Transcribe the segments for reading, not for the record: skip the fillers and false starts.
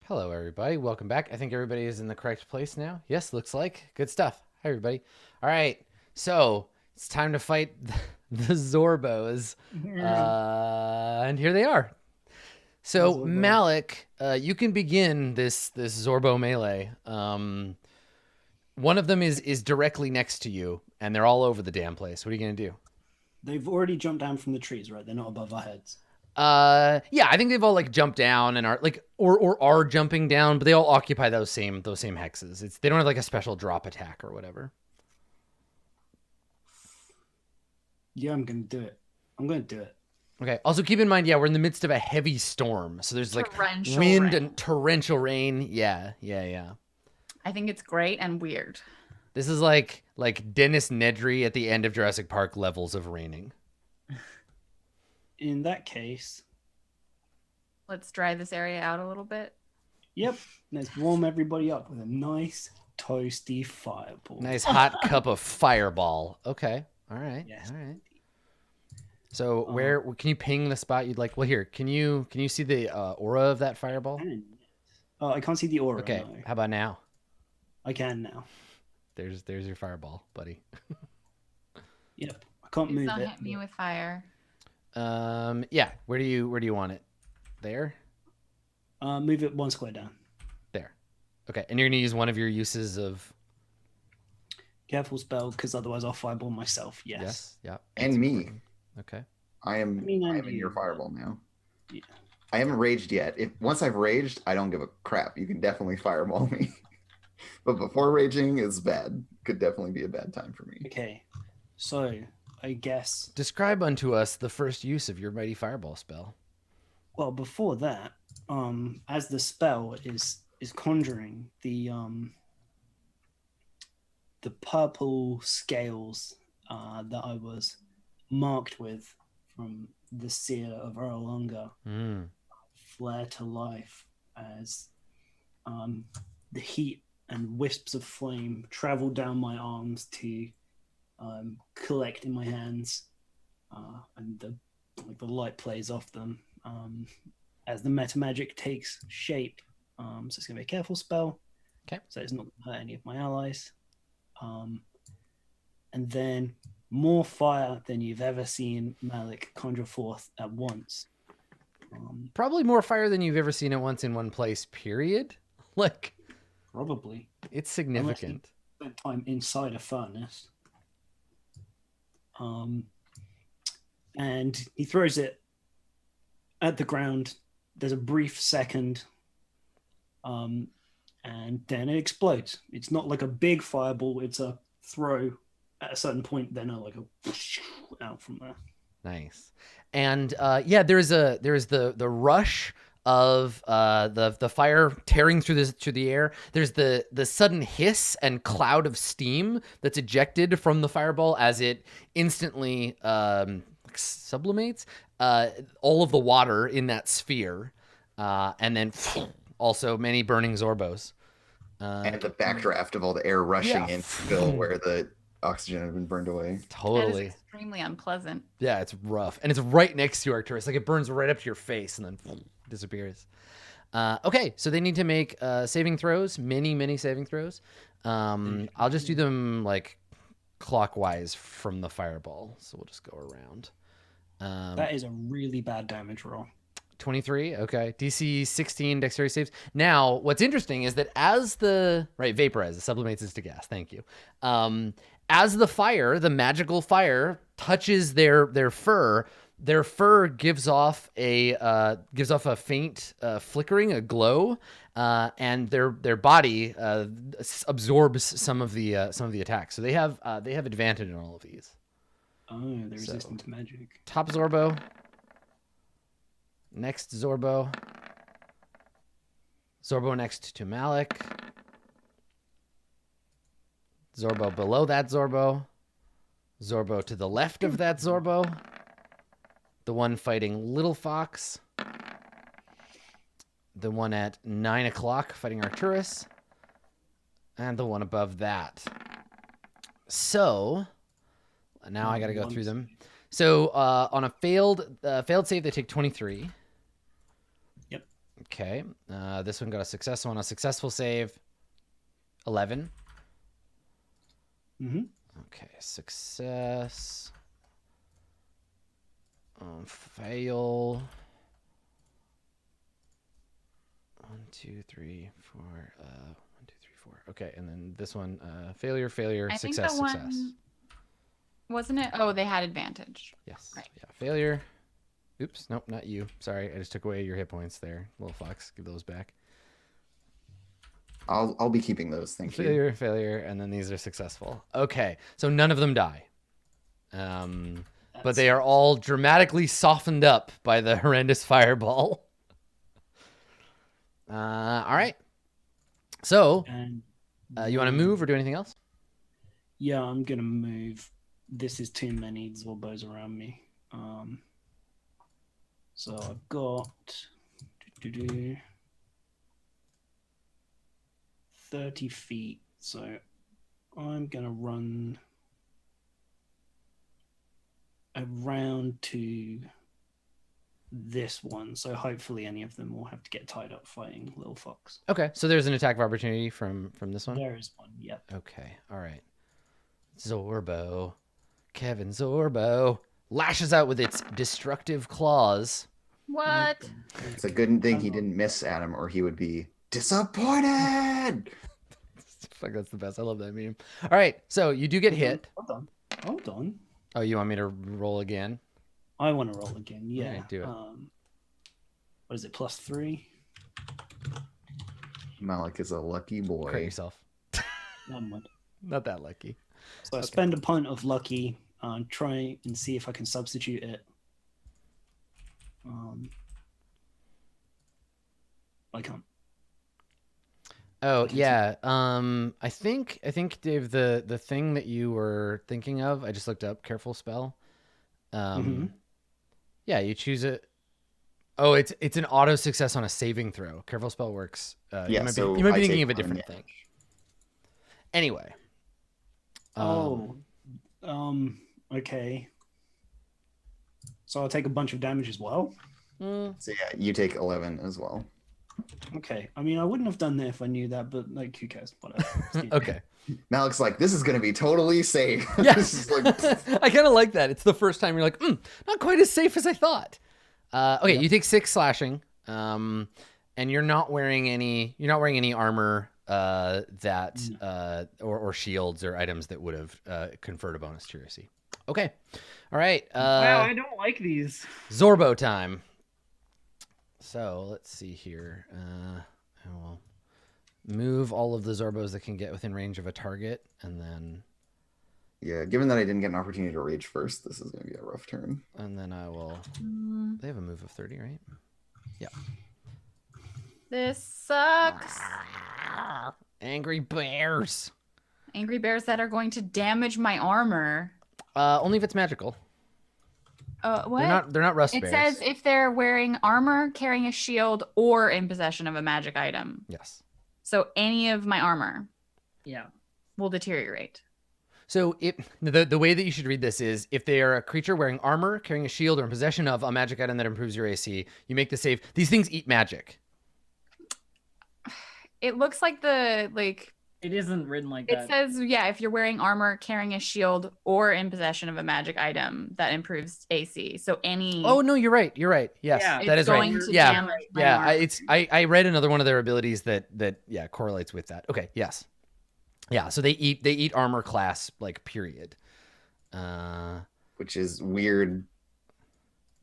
Hello, everybody. Welcome back. I think everybody is in the correct place now. Yes, looks like. Good stuff. Hi, everybody. All right. So it's time to fight the Zorbos. And here they are. So, Malik, you can begin this Zorbo melee. One of them is directly next to you, and they're all over the damn place. What are you going to do? They've already jumped down from the trees, right? They're not above our heads. Yeah, I think they've all like jumped down and are like or are jumping down, but they all occupy those same hexes. They don't have like a special drop attack or whatever. Yeah, I'm gonna do it. I'm gonna do it. Okay. Also keep in mind, yeah, we're in the midst of a heavy storm, so there's like Torrential wind rain. and torrential rain. Yeah. I think it's great and weird. This is like Dennis Nedry at the end of Jurassic Park levels of raining. In that case, Let's dry this area out a little bit. yep, let's warm everybody up with a nice toasty fireball. Nice hot cup of fireball. Okay. All right. Yes. All right. So where can you ping the spot you'd like? Well, here, can you see the aura of that fireball? Oh, I can't see the aura. Okay. No. How about now? I can now. There's your fireball, buddy. Yep, I can't Please move don't it. hit me with fire. Yeah. Where do you want it? There? Move it one square down. There. Okay. And you're gonna use one of your uses of Careful spell, because otherwise I'll fireball myself. Yes. Yeah. And me. Okay. I am and in you. your fireball now. Yeah. I haven't raged yet. Once I've raged, I don't give a crap. You can definitely fireball me. But before raging is bad. Could definitely be a bad time for me. Okay, so I guess. Describe unto us the first use of your mighty fireball spell. Well, before that, as the spell is conjuring the purple scales that I was marked with from the seer of Erlunga flare to life as the heat and wisps of flame travel down my arms to collect in my hands, and the light plays off them as the meta magic takes shape. So it's gonna be a careful spell. Okay. So it's not gonna hurt any of my allies. And then more fire than you've ever seen Malik conjure forth at once. Probably more fire than you've ever seen at once in one place, period. Like, Probably. it's significant. Spent time inside a furnace. And he throws it at the ground. There's a brief second, and then it explodes. It's not like a big fireball. It's a throw at a certain point, then like a whoosh out from there. Nice. And yeah, there's the rush of the fire tearing through the air. There's the sudden hiss and cloud of steam that's ejected from the fireball as it instantly sublimates all of the water in that sphere, and then also many burning Zorbos. And the backdraft of all the air rushing in to fill where the oxygen had been burned away. Totally. That is extremely unpleasant. Yeah, it's rough. And it's right next to Arcturus. Like it burns right up to your face and then disappears. Okay, so they need to make saving throws, many saving throws. I'll just do them like clockwise from the fireball. So we'll just go around. That is a really bad damage roll. 23. Okay. DC 16 dexterity saves. Now, what's interesting is that as the vaporize, it sublimates to gas. Thank you. As the fire, the magical fire touches their fur gives off a faint flickering, a glow, and their body absorbs some of the attacks. So they have advantage in all of these. Oh, they're resistant to magic. Top Zorbo. Next Zorbo. Zorbo next to Malik. Zorbo below that Zorbo. Zorbo to the left of that Zorbo. The one fighting Little Fox. The one at 9 o'clock fighting Arcturus. And the one above that. So, now I got to go through them. So on a failed save, they take 23. Yep. Okay. This one got a success on a successful save. 11. Mm-hmm. Okay, success. Fail. 1, 2, 3, 4. 1, 2, 3, 4. Okay, and then this one, failure, failure, I think success, the success. one wasn't it? Oh, they had advantage. Yes. Right. Yeah, failure. Oops, nope, not you. Sorry, I just took away your hit points there. Little fox, give those back. I'll be keeping those. Thank you. Failure, failure, and then these are successful. Okay, so none of them die. But they are all dramatically softened up by the horrendous fireball. All right. So, And you want to move or do anything else? yeah, I'm gonna move. This is too many Zorbos around me. So I've got 30 feet. So I'm gonna run around to this one. So hopefully any of them will have to get tied up fighting Little Fox. Okay, so there's an attack of opportunity from this one? There is one, yep. Okay, all right. Zorbo. Kevin Zorbo lashes out with its destructive claws. What? It's a good thing he didn't miss Adam, or he would be disappointed. Fuck, that's the best. I love that meme. All right, so you do get hit. Hold on. Oh, you want me to roll again? I want to roll again. Yeah. Alright, do it. What is it? +3. Malik is a lucky boy. Crit yourself. Never mind. Not that lucky. So I spend a point of lucky and try and see if I can substitute it. I can't. Oh yeah. I think Dave, the thing that you were thinking of, I just looked up. Careful spell. Yeah, you choose it. Oh, it's an auto success on a saving throw. Careful spell works. Yeah, you might so be I thinking take of a one different thing. Anyway. Okay. So I'll take a bunch of damage as well. So yeah, you take 11 as well. Okay. I mean, I wouldn't have done that if I knew that, but like, who cares? Whatever. Okay. Malik's like, this is gonna be totally safe. Yes. This is like, I kind of like that. It's the first time you're like, not quite as safe as I thought. Okay, you take 6 slashing, and you're not wearing any armor or shields or items that would have conferred a bonus to your AC. Okay, all right. Wow, I don't like these. Zorbo time. So let's see here. I will move all of the Zorbos that can get within range of a target, and then yeah, given that I didn't get an opportunity to rage first, this is gonna be a rough turn. and then I will. They have a move of 30, right? Yeah. This sucks. Angry bears. Angry bears that are going to damage my armor. Only if it's magical. What? They're not rust It bears. says if they're wearing armor, carrying a shield, or in possession of a magic item. Yes. So any of my armor Yeah. will deteriorate. So the way that you should read this is if they are a creature wearing armor, carrying a shield, or in possession of a magic item that improves your AC, you make the save. These things eat magic. It looks like It isn't written like it that. says, yeah, if you're wearing armor, carrying a shield, or in possession of a magic item that improves AC. So any Oh no, you're right. You're right. Yes, Yeah. that it's is right. going to Yeah, damage my yeah. armor. I read another one of their abilities that correlates with that. Okay. Yes. Yeah. So they eat armor class like period. Which is weird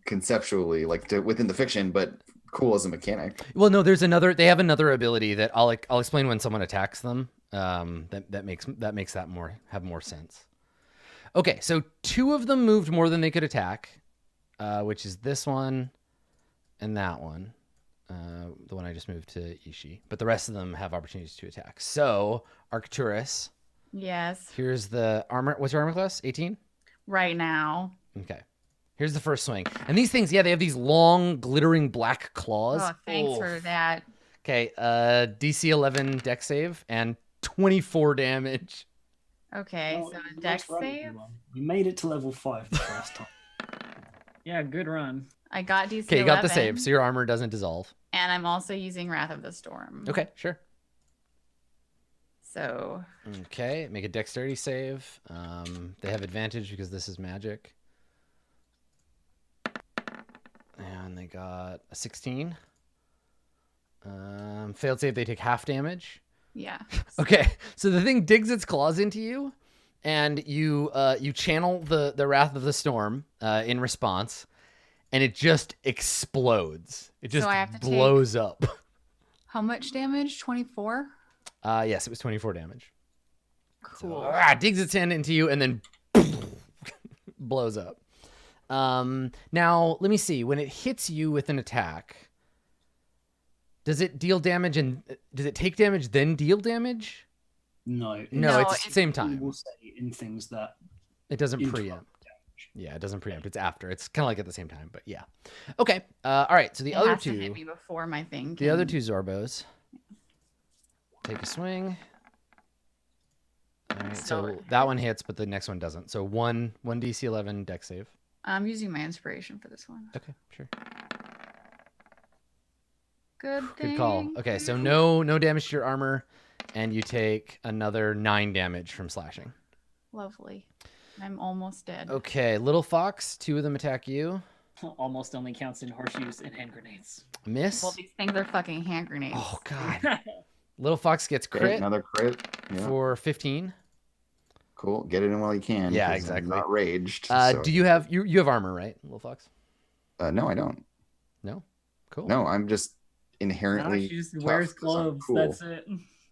conceptually, like within the fiction, but cool as a mechanic. Well, no, they have another ability that I'll explain when someone attacks them. That makes that have more sense. Okay, so 2 of them moved more than they could attack, which is this one and that one, the one I just moved to Ishii. But the rest of them have opportunities to attack. So Arcturus, Yes. here's the armor. What's your armor class? 18. Right now. Okay. Here's the first swing. And these things, they have these long, glittering black claws. Oh, thanks for that. Okay, DC 11 deck save and 24 damage. Okay, Oh, so a nice dex run, save. everyone. You made it to level 5 the first time. Yeah, good run. I got DC Okay, you got the 11, save, so your armor doesn't dissolve. And I'm also using Wrath of the Storm. Okay, sure. So Okay, make a dexterity save. They have advantage because this is magic. And they got a 16. Failed save, they take half damage. yeah. Okay, so the thing digs its claws into you, and you channel the Wrath of the Storm in response, and it just explodes. It just So I have to blows up. How much damage? 24? Yes, it was 24 damage. Cool. So, digs its hand into you and then blows up. Now, let me see. When it hits you with an attack, does it deal damage and does it take damage then deal damage? No. No, it's it's- same It time. will say in things that It doesn't interrupt preempt. damage. Yeah, it doesn't preempt. It's after. It's kind of like at the same time, but yeah. Okay. All right. So the It other has to two, hit me before my thing. the other can- two Zorbos take a swing. All right. So So- that one hits, but the next one doesn't. So one DC 11 dex save. I'm using my inspiration for this one. Okay, sure. Good Good call. thing. Okay, so no damage to your armor, and you take another 9 damage from slashing. Lovely. I'm almost dead. Okay, little fox, 2 of them attack you. Almost only counts in horseshoes and hand grenades. Miss. Well, these things are fucking hand grenades. Oh god. Little fox gets Okay, crit another crit. Yeah. for 15. Cool. Get it in while you can. Yeah, 'cause I'm exactly. not raged. Do you have you have armor, right, little fox? No, I don't. No. Cool. No, I'm just No, inherently. she just tough wears 'cause I'm clothes. cool. That's it.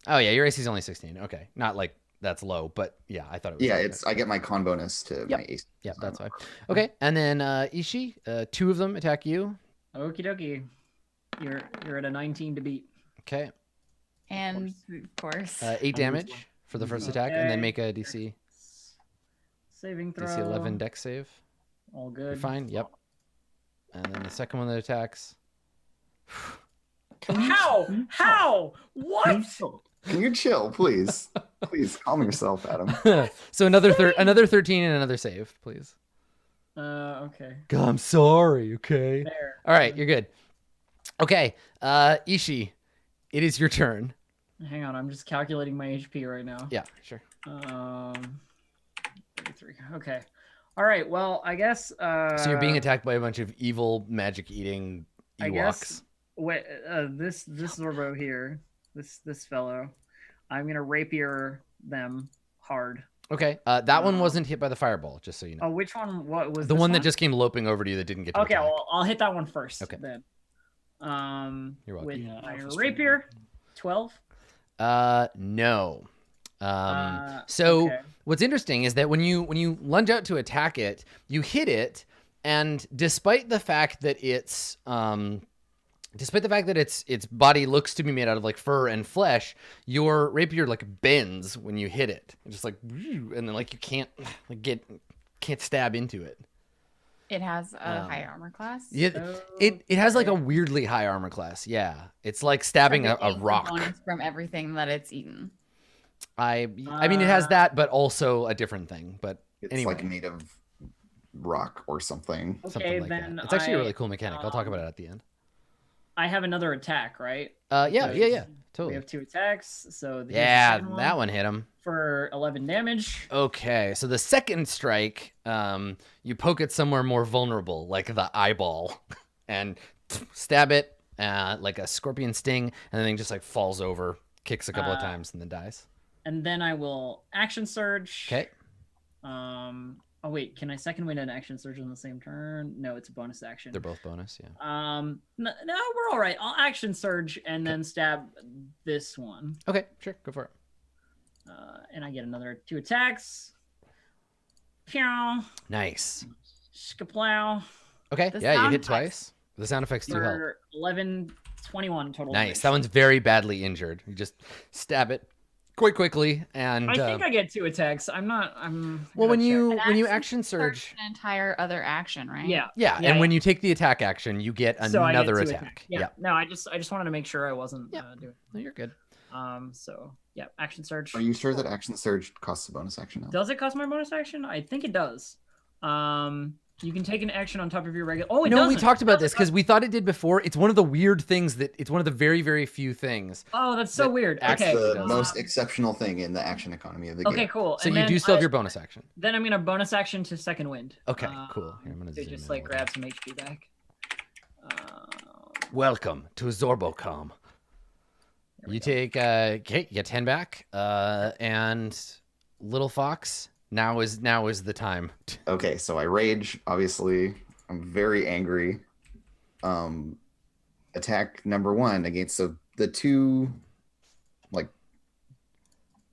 Oh yeah, your AC is only 16. Okay, not like that's low, but yeah, I thought it was. Yeah, okay. it's. I get my con bonus to Yep. my AC. Yep, so that's I'm fine. not- Okay, and then Ishi, 2 of them attack you. Okie dokie. You're at a 19 to beat. Okay, And of course. 8 damage for the first attack, and then Okay. make a DC Saving throw. 11 dex save. All You're good. fine. Yep. And then the second one that attacks. How? How? What? Can you chill, please? Please calm yourself, Adam. So another 13 and another save, please. Okay. God, I'm sorry. Okay. There. All right, you're good. Okay, Ishi, it is your turn. Hang on, I'm just calculating my HP right now. Yeah, sure. 33. Okay. All right. Well, I guess. So you're being attacked by a bunch of evil magic-eating I Ewoks. guess. Wait. This Zorbo here. This fellow. I'm gonna rapier them hard. Okay, that one wasn't hit by the fireball, just so you know. Oh, which one? What was The this one that just came loping over to you that didn't get to Okay, attack. well, I'll hit that one first. Okay. Then. You're welcome. With Yeah, my Alpha's rapier, 12. No. So okay. what's interesting is that when you lunge out to attack it, you hit it, and despite the fact that its body looks to be made out of like fur and flesh, your rapier like bends when you hit it. It's just like, and then like you can't stab into it. It has a high armor class. Yeah, it has like a weirdly high armor class. Yeah, it's like stabbing Like it a gains rock. bonus from everything that it's eaten. I mean, it has that, but also a different thing. But It's anyway, like made of rock or something. something Okay, like then that. It's actually a I, really cool mechanic. I'll talk about it at the end. I have another attack, right? Yeah, Because yeah, We totally. have 2 attacks, so here's the Yeah, second that one hit him. for 11 damage. Okay, so the second strike, you poke it somewhere more vulnerable, like the eyeball, and stab it like a scorpion sting, and the thing just like falls over, kicks a couple of times, and then dies. And then I will action surge. Okay. Oh wait, can I second wind and action surge on the same turn? No, it's a bonus action. They're both bonus, yeah. No, we're all right. I'll action surge and then stab this one. Okay, sure, go for it. And I get another 2 attacks. Pew, Nice. skaplow. Okay, The yeah, you sound hit effects. twice. The sound effects do help. For 11, 21 total. Nice. damage. That one's very badly injured. You just stab it quite quickly, and I think I get 2 attacks. I'm not. I'm. well, when gonna check. you An action surge, an entire other action, right? Yeah. yeah, Yeah, and when yeah. you take the attack action, you get So I get another 2 attack. attacks. Yeah. No, I just wanted to make sure I wasn't doing. No, you're good. So yeah, action surge. Are you sure that action surge costs a bonus action now? Does it cost my bonus action? I think it does. You can take an action on top of your regular. Oh, it No, doesn't. we talked about this because we thought it did before. It's one of the weird things it's one of the very, very few things. Oh, that's so that weird. That's Okay. the does. most exceptional thing in the action economy of the Okay, game. cool. So And you then do still have your bonus action. Then I'm gonna bonus action to second wind. Okay, cool. Here, I'm gonna To zoom just in like a grab little. some HP back. Welcome to Zorbocom. You take okay, you get 10 back, and Little Fox. Now is the time. Okay, so I rage. Obviously, I'm very angry. Attack number 1 against the two, like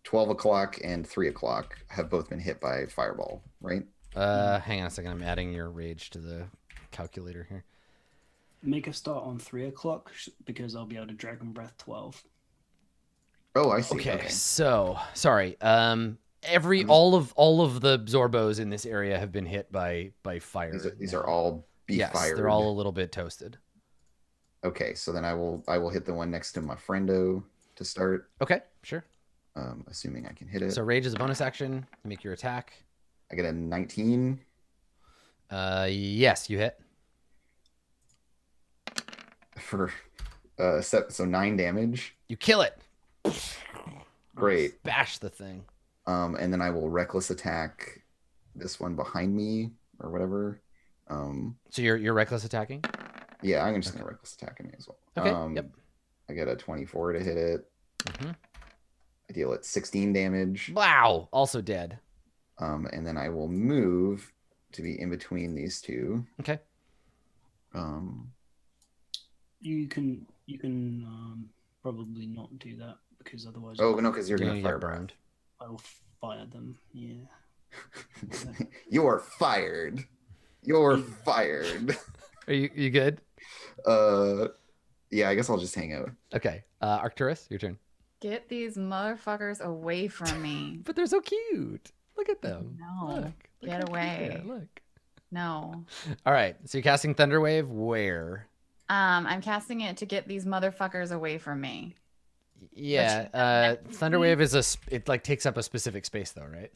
12 o'clock and 3 o'clock have both been hit by fireball, right? Hang on a second. I'm adding your rage to the calculator here. Make a start on 3 o'clock because I'll be able to Dragon Breath 12. Oh, I see. Okay, so sorry. All of the Zorbos in this area have been hit by fire. These are all yes, fired. they're all a little bit toasted. Okay, so then I will hit the one next to my friendo to start. Okay, sure. Assuming I can hit it. So rage is a bonus action. Make your attack. I get a 19. Yes, you hit. For so 9 damage. You kill it. Great. Bash the thing. And then I will reckless attack this one behind me or whatever. So you're reckless attacking? Yeah, I'm just gonna reckless attack him as well. Okay. Yep. I get a 24 to hit it. Mm-hmm. I deal it 16 damage. Wow. Also dead. And then I will move to be in between these two. Okay. You can probably not do that because otherwise Oh no, because you're You're gonna gonna fire get burned. I'll fire them. Yeah. You're fired. You're fired. Are you good? Yeah, I guess I'll just hang out. Okay. Arcturus, your turn. Get these motherfuckers away from me. But they're so cute. Look at them. No, Look get how cute they away. are, Look. No. All right. So you're casting Thunderwave where? I'm casting it to get these motherfuckers away from me. Yeah. Thunderwave is it like takes up a specific space though, right?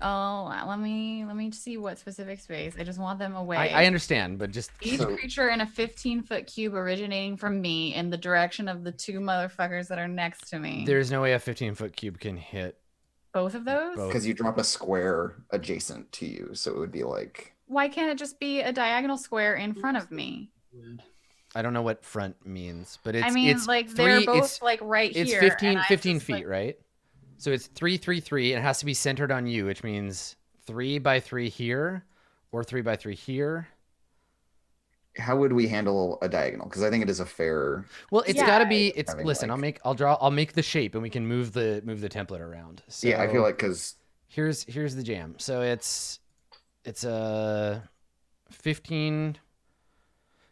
Oh, let me see what specific space. I just want them away. I understand, but just Each creature in a 15-foot cube originating from me in the direction of the two motherfuckers that are next to me. there's no way a 15-foot cube can hit. Both of those? Both. Because you drop a square adjacent to you, so it would be like Why can't it just be a diagonal square in front of me? Weird. I don't know what front means, but it's I mean, it's like three, they're both it's, like right it's here. 15 and I 15 just, feet, like, right? So it's 3 3 3 and it has to be centered on you, which means 3 by 3 here or 3 by 3 here. how would we handle a diagonal? Because I think it is a fair. Well, it's Yeah. got to be. It's Having, listen. like- I'll make the shape, and we can move the template around. So Yeah, I feel like because here's the jam. So it's a 15.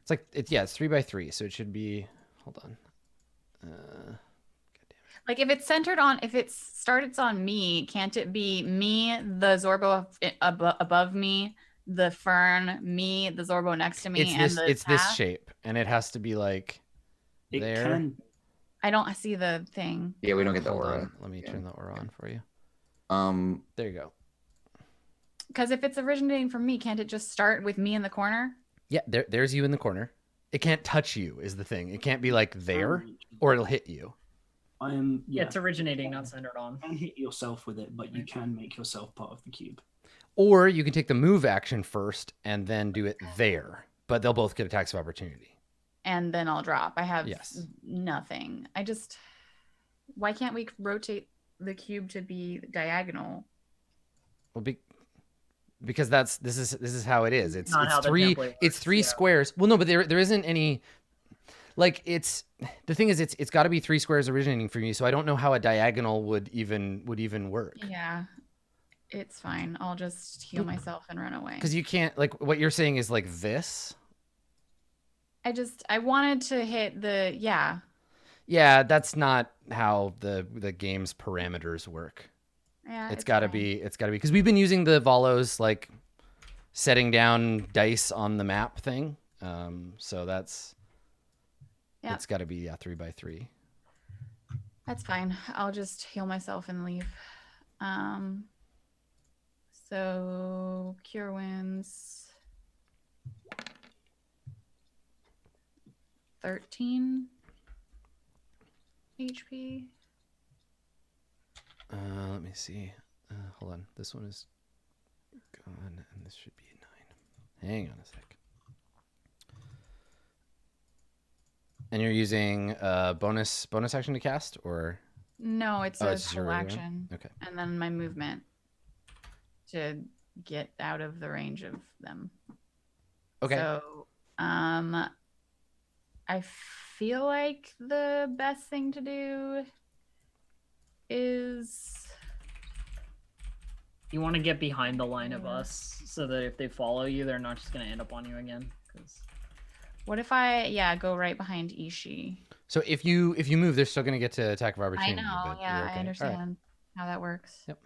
It's like it's 3 by 3, so it should be. Hold on. Like if it's centered on, if it starts on me, can't it be me, the Zorbo above me, the fern, me, the Zorbo next to me, It's and this. the It's this path? shape, and it has to be like It there. can. I don't see the thing. yeah, we don't get the Hold aura. on. Let me Yeah. turn the aura on for you. There you go. Because if it's originating from me, can't it just start with me in the corner? Yeah, there's you in the corner. It can't touch you is the thing. It can't be like there, or it'll hit you. I am. Yeah, Yeah. it's originating, not centered on. You can hit yourself with it, but you can make yourself part of the cube. Or you can take the move action first and then do it there. But they'll both get attacks of opportunity. And then I'll drop. I have Yes. nothing. Why can't we rotate the cube to be diagonal? Well, because this is how it is. It's Not how the three template it's works, three yeah. squares. Well, no, but there isn't any. Like the thing is it's got to be 3 squares originating from you. So I don't know how a diagonal would even work. Yeah, it's fine. I'll just heal myself and run away. Because you can't like what you're saying is like this. I wanted to hit the Yeah, that's not how the game's parameters work. Yeah, It's got to be because we've been using the Volos like setting down dice on the map thing. So that's Yeah. it's got to be 3 by 3. That's fine. I'll just heal myself and leave. So cure wounds. 13 HP. Let me see. Hold on. This one is gone, and this should be a 9. Hang on a sec. And you're using bonus action to cast, or No, it's Oh, a it's your full regular one? action. Okay. And then my movement to get out of the range of them. Okay. So, I feel like the best thing to do is You want to get behind the line of us so that if they follow you, they're not just going to end up on you again. 'Cause what if I go right behind Ishii? So if you move, they're still going to get to attack of I opportunity. know, but yeah, you're okay. I All right. understand how that works. Yep.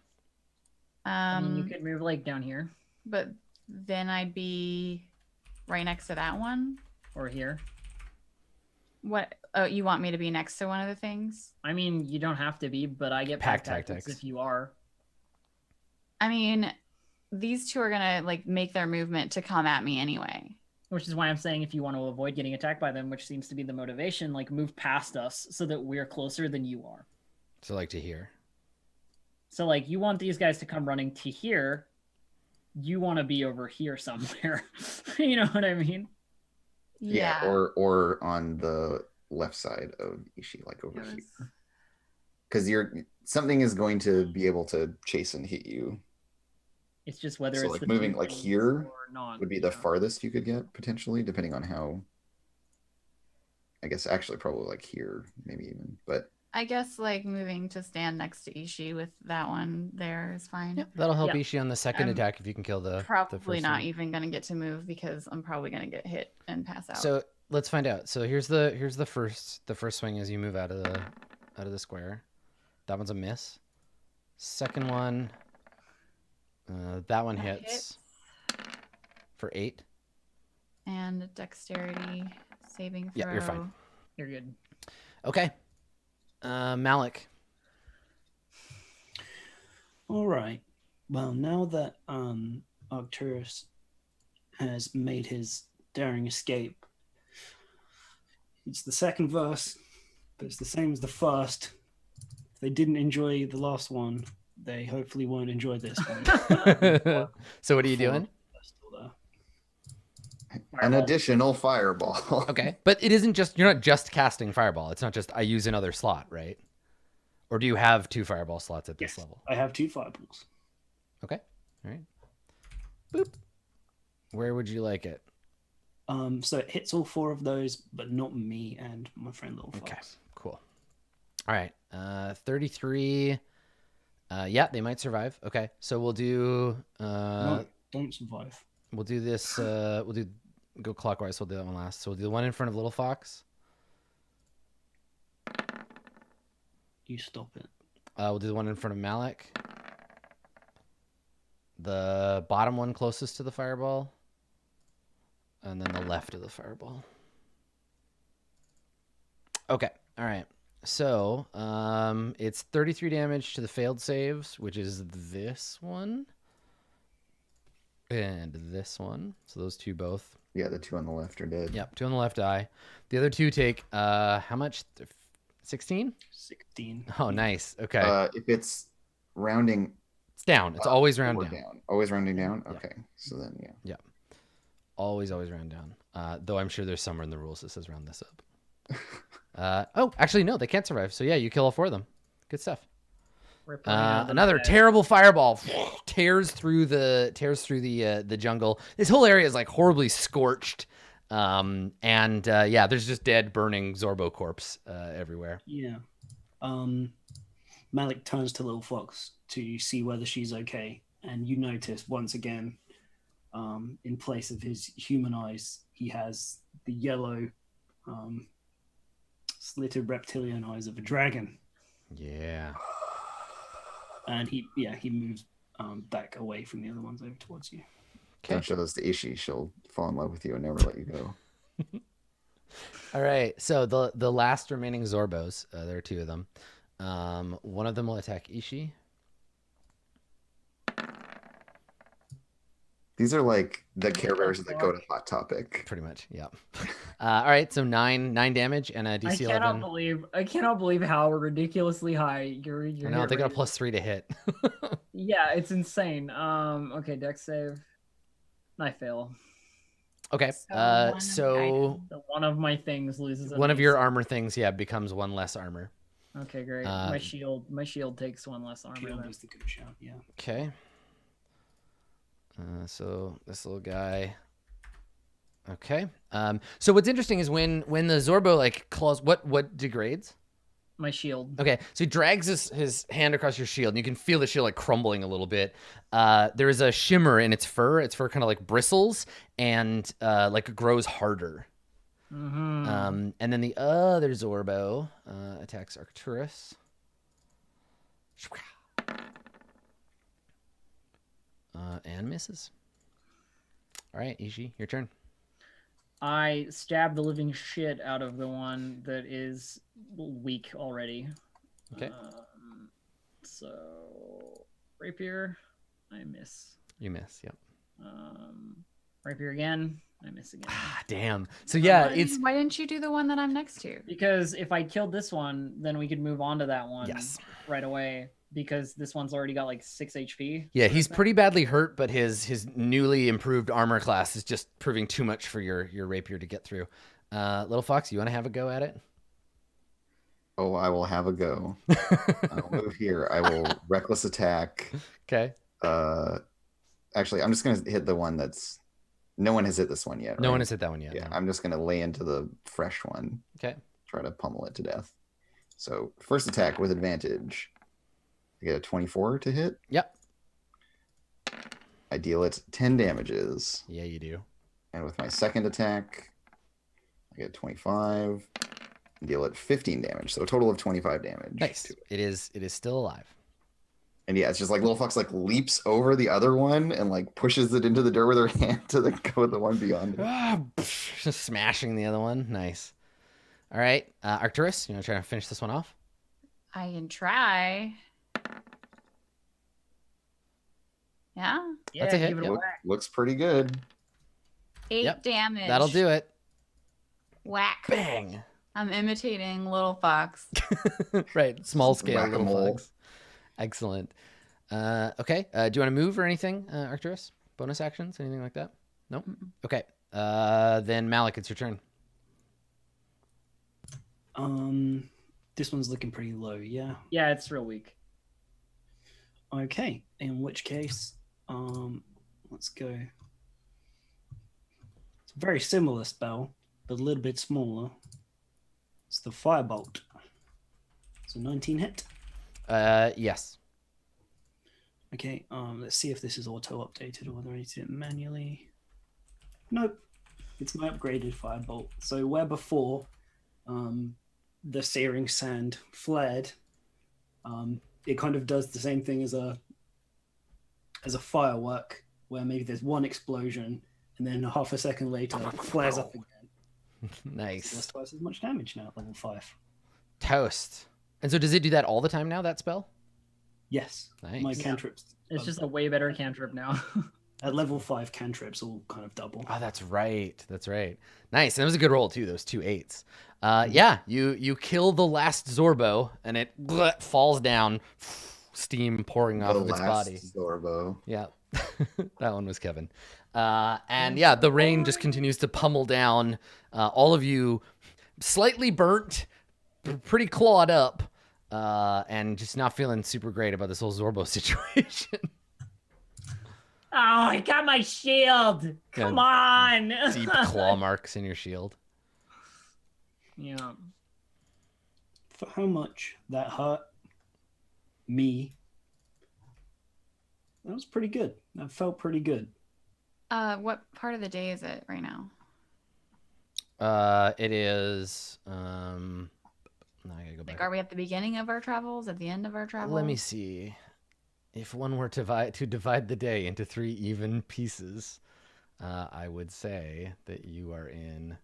I mean, you could move like down here But then I'd be right next to that one. or here. What? Oh, you want me to be next to one of the things? I mean, you don't have to be, but I get Pack pack tactics tactics. if you are. I mean, these two are gonna like make their movement to come at me anyway. Which is why I'm saying if you want to avoid getting attacked by them, which seems to be the motivation, like move past us so that we're closer than you are. So like to here. So like you want these guys to come running to here. You want to be over here somewhere. You know what I mean? Yeah. or on the left side of Ishii, like over It here. was- Because something is going to be able to chase and hit you. It's just whether So, it's like, the moving, two like, things here or not. Would be the farthest you could get potentially, depending on how. I guess actually probably like here, maybe even, but I guess like moving to stand next to Ishii with that one there is fine. Yeah, that'll help Yeah. Ishii on the second I'm attack if you can kill the Probably first not one. even gonna get to move because I'm probably gonna get hit and pass out. So let's find out. So here's the first swing as you move out of the square. That one's a miss. Second one, that one That hits for 8. and dexterity saving throw. Yeah, you're fine. You're good. Okay. Malik. All right. Well, now that Arcturus has made his daring escape, it's the second verse, but it's the same as the first. If they didn't enjoy the last one, they hopefully won't enjoy this one. So what are you doing? Still there. an Fireball. additional fireball. Okay, but you're not just casting fireball. It's not just I use another slot, right? Or do you have 2 fireball slots at this Yes. level? I have 2 fireballs. Okay. All right. Boop. Where would you like it? So it hits all 4 of those, but not me and my friend Little Fox. Okay, cool. All right. 33. Yeah, they might survive. Okay. So we'll do No, don't survive. we'll do this go clockwise, we'll do that one last. So we'll do the one in front of Little Fox. You stop it. We'll do the one in front of Malik. The bottom one closest to the fireball. And then the left of the fireball. Okay. All right. So, it's 33 damage to the failed saves, which is this one. And this one. So those 2 both. Yeah, the 2 on the left are dead. Yep. 2 on the left die. The other 2 take, how much? 16? 16. Oh, nice. Okay. If it's rounding It's down. It's always round or down. always rounding down. Yeah. Okay, so then yeah. Always round down. Though I'm sure there's somewhere in the rules that says round this up. Oh, actually, no, they can't survive. So yeah, you kill all 4 of them. Good stuff. Rip right out of the Another bag. terrible fireball tears through the jungle. This whole area is like horribly scorched. Yeah, there's just dead, burning Zorbo corpse everywhere. Yeah. Malik turns to Little Fox to see whether she's okay, and you notice once again, in place of his human eyes, he has the yellow, slitted reptilian eyes of a dragon, Yeah. and he moves back away from the other ones over towards you. Don't show those to Ishii. She'll fall in love with you and never let you go. All right. So the last remaining Zorbos, there are 2 of them. One of them will attack Ishii. These are like the Care Bears that go to Hot Topic. Pretty much, yeah. All right, so nine damage and a DC 11. I cannot believe how ridiculously high your I know, hit they got a rate is. +3 to hit. Yeah, it's insane. Okay, dex save. I fail. Okay, So One of my things loses. one of your armor things, yeah, becomes 1 less armor. Okay, great. My shield takes 1 less armor. Shield then. is the good shout, yeah. Okay. So this little guy. Okay. So what's interesting is when the Zorbo like claws, what degrades? My shield. Okay, so he drags his hand across your shield, and you can feel the shield like crumbling a little bit. There is a shimmer in its fur. Its fur kind of like bristles and like grows harder. Mm-hmm. And then the other Zorbo attacks Arcturus. And misses. All right, Ishi, your turn. I stab the living shit out of the one that is weak already. Okay. So rapier, I miss. You miss, yep. Rapier again, I miss again. Ah, damn. So yeah, why didn't you do the one that I'm next to? Because if I killed this one, then we could move on to that one Yes. right away. Because this one's already got like 6 HP. Yeah, he's pretty badly hurt, but his newly improved armor class is just proving too much for your rapier to get through. Little Fox, you want to have a go at it? Oh, I will have a go. I'll move here. I will reckless attack. Okay. Actually, I'm just gonna hit the one that's. No one has hit this one yet. No right? one has hit that one yet. Yeah, no. I'm just gonna lay into the fresh one. Okay. Try to pummel it to death. So first attack with advantage. I get a 24 to hit. Yep. I deal it 10 damages. Yeah, you do. And with my second attack, I get 25. Deal it 15 damage. So a total of 25 damage. Nice. It is still alive. And yeah, it's just like Little Fox like leaps over the other one and like pushes it into the dirt with her hand to then go with the one beyond it. Just smashing the other one. Nice. All right, Arcturus, you want to try to finish this one off? I can try. Yeah. Yeah, That's a hit, give it yep. a whack. Looks pretty good. 8 Yep, damage. That'll do it. Whack. Bang. I'm imitating Little Fox. Right, small scale Little Whack-a-mole. Fox. Excellent. Okay, do you want to move or anything, Arcturus? Bonus actions, anything like that? Nope. Okay, then Malik, it's your turn. This one's looking pretty low, yeah. Yeah, it's real weak. Okay, in which case, let's go. It's a very similar spell, but a little bit smaller. It's the Firebolt. It's a 19 hit. Yes. Okay, let's see if this is auto updated or whether I need to do it manually. Nope, it's my upgraded Firebolt. So where before the searing sand flared, it kind of does the same thing as a firework, where maybe there's one explosion and then half a second later it flares up again. So it does Nice. twice as much damage now at level 5. Toast. And so does it do that all the time now, that spell? Yes, Nice. my Yeah. cantrips. It's just a way better cantrip now. At level 5, cantrips all kind of double. Oh, that's right. That's right. Nice. And that was a good roll too, those 2 8s. Yeah, you kill the last Zorbo and it falls down, steam pouring off The of its last body. Zorbo. Yeah. That one was Kevin. And yeah, the rain just continues to pummel down. All of you slightly burnt, pretty clawed up, and just not feeling super great about this whole Zorbo situation. Oh, I got my shield. Come on. Deep claw marks in your shield. Yeah. For how much that hurt me, that was pretty good. That felt pretty good. What part of the day is it right now? It is. Now I gotta go back. Like, are we at the beginning of our travels? At the end of our travels? Let me see. If one were to divide the day into 3 even pieces, I would say that you are in.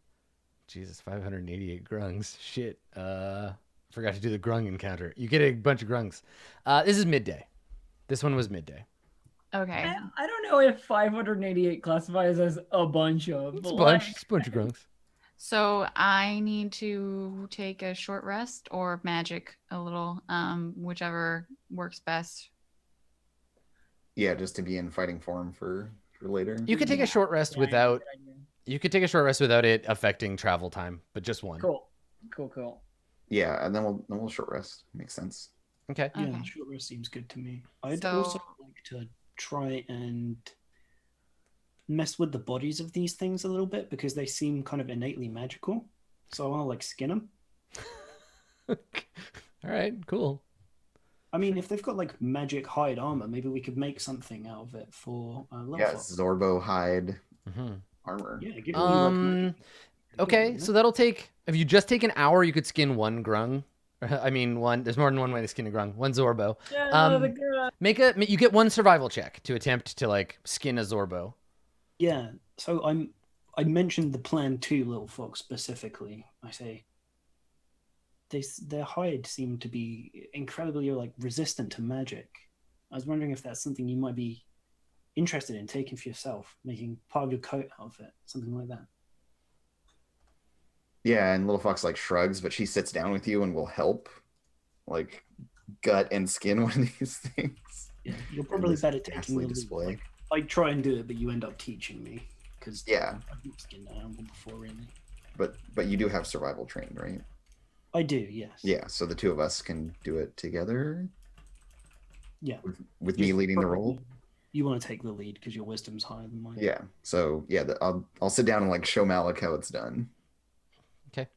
Jesus, 588 grungs. Shit. Forgot to do the grung encounter. You get a bunch of grungs. This is midday. This one was midday. Okay. I don't know if 588 classifies as a bunch of. It's a but bunch. like- It's a bunch of grunks. So I need to take a short rest or magic a little, whichever works best. Yeah, just to be in fighting form for later. You could take a short rest Yeah, without. good idea. You could take a short rest without it affecting travel time, but just one. Cool. Yeah, and then we'll short rest. Makes sense. Okay. Yeah, Okay. short rest seems good to me. I'd So- also like to try and mess with the bodies of these things a little bit because they seem kind of innately magical. So I want to like skin them. All right. Cool. I mean, if they've got like magic hide armor, maybe we could make something out of it for level Yeah, up. Zorbo hide hmm armor. Yeah, give me like magic. Okay, so that'll take. If you just take an hour, you could skin one grung. I mean, one. There's more than one way to skin a grung. One Zorbo. You get one survival check to attempt to like skin a Zorbo. Yeah, so I mentioned the plan 2 little fox specifically. I say their hide seemed to be incredibly like resistant to magic. I was wondering if that's something you might be interested in taking for yourself, making part of your coat out of it, something like that. Yeah, and Little Fox like shrugs, but she sits down with you and will help, like gut and skin one of these things. Yeah, you're probably this better taking ghastly the lead. display. Like, I try and do it, but you end up teaching me because Yeah, I've not skinned an animal before, really. but you do have survival trained, right? I do, yes. Yeah, so the two of us can do it together Yeah. with me leading the Probably role. You want to take the lead because your wisdom's higher than mine. Yeah. So yeah, I'll sit down and like show Malik how it's done. Okay.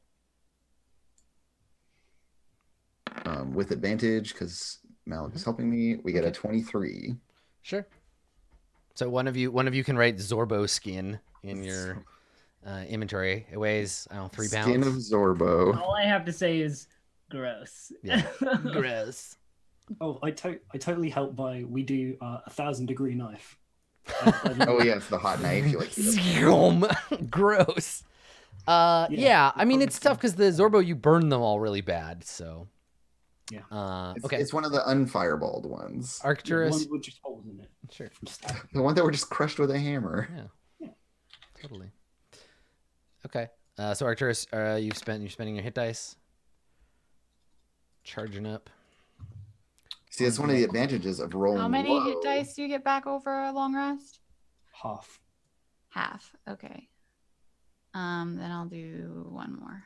With advantage because Malik is helping me. We get a Okay. 23. Sure. So one of you can write Zorbo skin in your inventory. It weighs, I don't know, 3 Skin of pounds. Zorbo. All I have to say is gross. Yeah. Gross. Oh, I totally help by we do 1,000-degree knife. Oh yeah, it's the hot knife. You like Gross. Yeah, I mean it's tough because the Zorbo you burn them all really bad. So Yeah. it's, okay. it's one of the unfireballed ones. Arcturus. One with just holes in it. Sure. From stab. The one that were just crushed with a hammer. Yeah. Totally. Okay. So Arcturus, you're spending your hit dice. Charging up. See, that's one of the advantages of rolling. How many hit low. dice do you get back over a long rest? Half. Half. Okay. Then I'll do one more.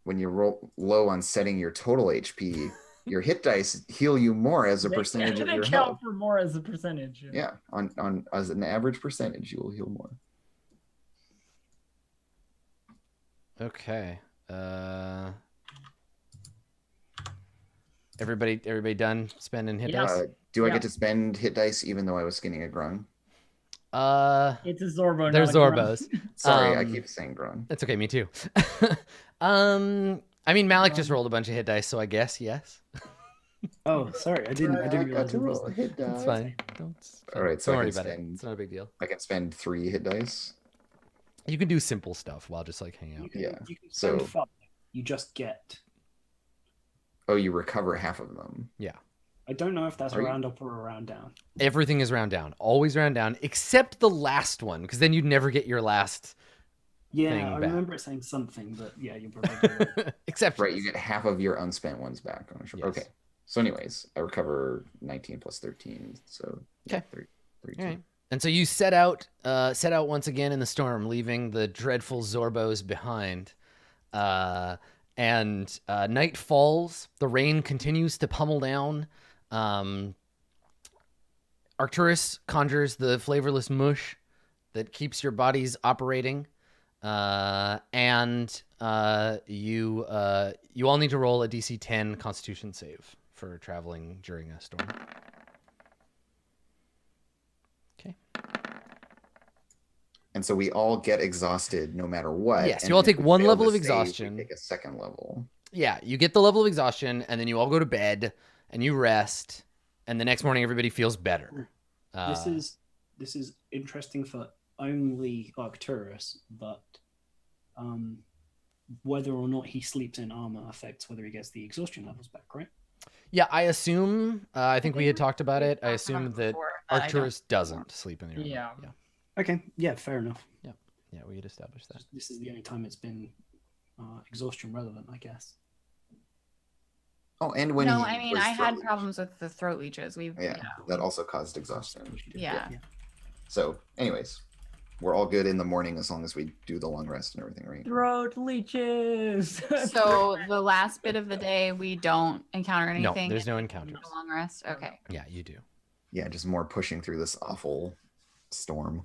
When you roll low on setting your total HP, your hit dice heal you more as a percentage of they your count health. for more as a percentage. Yeah, on as an average percentage, you will heal more. Okay. Everybody done spending hit Yeah. dice? Do I Yeah. get to spend hit dice even though I was skinning a grung? It's a Zorbo. There's not a grunt. Zorbos. Sorry, I keep saying grung. That's okay, me too. I mean Malik just rolled a bunch of hit dice, so I guess yes. Oh, sorry, I didn't I realize got to it was roll a hit die. It's fine. All right, so don't I worry can about it. spend- It's not a big deal. I can spend 3 hit dice. You can do simple stuff while just like hang You out. can, Yeah, you can spend so- 5. You just get. Oh, you recover half of them. I don't know if that's Are a you- round up or a round down. Everything is round down. Always round down, except the last one, because then you'd never get your last Yeah, thing I back. remember it saying something, but yeah, you're probably right. except Right, you get half of your unspent ones back. On a short. Yes. Okay. So, anyways, I recover 19 plus 13. So, yeah, Okay. 32. All right. And so you set out once again in the storm, leaving the dreadful Zorbos behind. And night falls. The rain continues to pummel down. Arcturus conjures the flavorless mush that keeps your bodies operating. And you all need to roll a DC 10 Constitution save for traveling during a storm. Okay. And so we all get exhausted no matter what. Yes, and you all if take we one fail level to of save, we exhaustion. take a second level. Yeah, you get the level of exhaustion, and then you all go to bed, and you rest, and the next morning everybody feels better. This is interesting for only Arcturus, but whether or not he sleeps in armor affects whether he gets the exhaustion levels back, right? Yeah, I assume. I think we had talked about it. I talked about assume it that before, that I don't Arcturus doesn't sleep in the armor. Yeah. Yeah. Okay, yeah, fair enough. Yeah, we had established that. This is the only time it's been exhaustion relevant, I guess. Oh, and when No, he I mean, was I had throat problems with the throat leeches. yeah, that also caused exhaustion. Yeah. So, anyways, we're all good in the morning as long as we do the long rest and everything, right? Throat leeches. So the last bit of the day, we don't encounter No, anything. there's no encounters. No long rest. Okay. Yeah, you do. Yeah, just more pushing through this awful storm.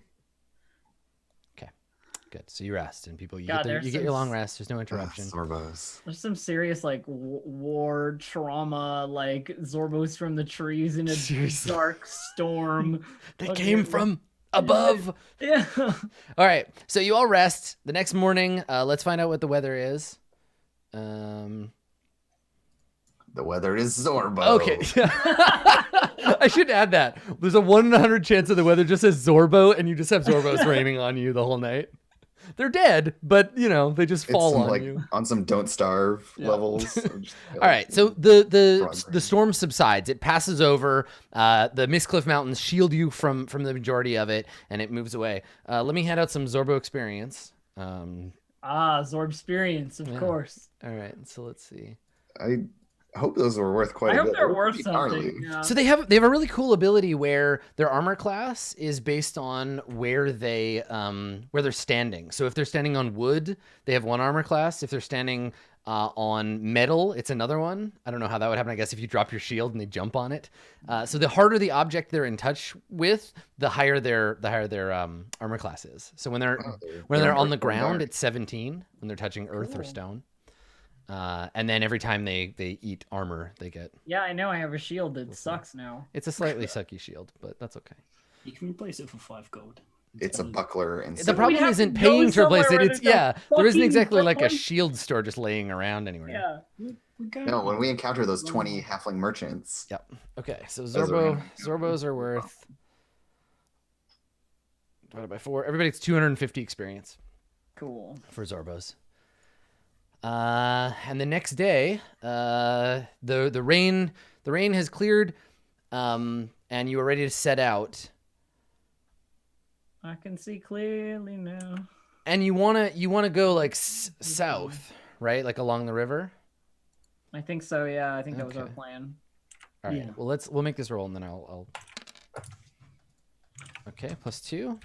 Good. So you rest, and people, you God, get there's your some long rest. There's no interruption. Sorbos. There's some serious like war trauma, like Zorbos from the trees in a Seriously. dark storm. They Okay, came from above. Yeah. All right. So you all rest. The next morning, let's find out what the weather is. The weather is Zorbo. Okay. I should add that. There's a 1 in 100 chance of the weather just says Zorbo, and you just have Zorbos raining on you the whole night. They're dead, but they just It's fall some, on like, you. on some don't starve Yeah. levels. All right, so the Frog storm subsides. It passes over. The Mistcliff Mountains shield you from the majority of it, and it moves away. Let me hand out some Zorbo experience. Zorb experience, of Yeah. course. All right, so let's see. I hope those were worth quite I a hope bit. they're They were worth pretty gnarly. something. Yeah. So they have a really cool ability where their armor class is based on where they're standing. So if they're standing on wood, they have one armor class. If they're standing on metal, it's another one. I don't know how that would happen. I guess if you drop your shield and they jump on it. So the harder the object they're in touch with, the higher their armor class is. So when they're on the ground, dark. it's 17. When they're touching earth or Cool. stone. And then every time they eat armor, they get. Yeah, I know I have a shield that sucks now. It's a slightly sucky shield, but that's okay. You can replace it for 5 gold. It's a buckler and The problem have isn't to go paying to replace it. somewhere It's where there's no there isn't fucking exactly like a buckler. shield store just laying around anywhere. Yeah. No, when we encounter those 20 halfling merchants, Yep. Okay. So Those are random. Zorbos are worth divided by 4. Everybody gets 250 experience Cool. for Zorbos. And the next day, the rain has cleared, and you are ready to set out. I can see clearly now. And you wanna go like south, right? Like along the river. I think so. Yeah, I think that was our Okay. plan. All right. Yeah. Well, we'll make this roll, and then I'll. Okay, +2.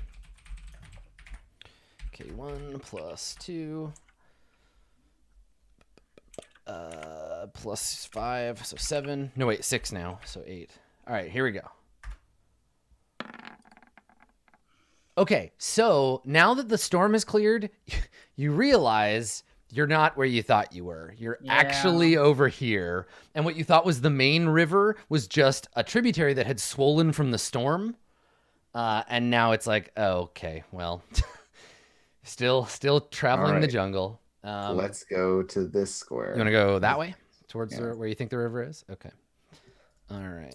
Okay, 1 + 2. +5, so 7. No, wait, 6 now, so 8. All right, here we go. Okay, so now that the storm is cleared, you realize you're not where you thought you were. You're Yeah. actually over here. And what you thought was the main river was just a tributary that had swollen from the storm. And now it's like, oh, okay, well, still traveling the right. jungle. let's go to this square. You want to go that way towards Yeah. where you think the river is? Okay. All right.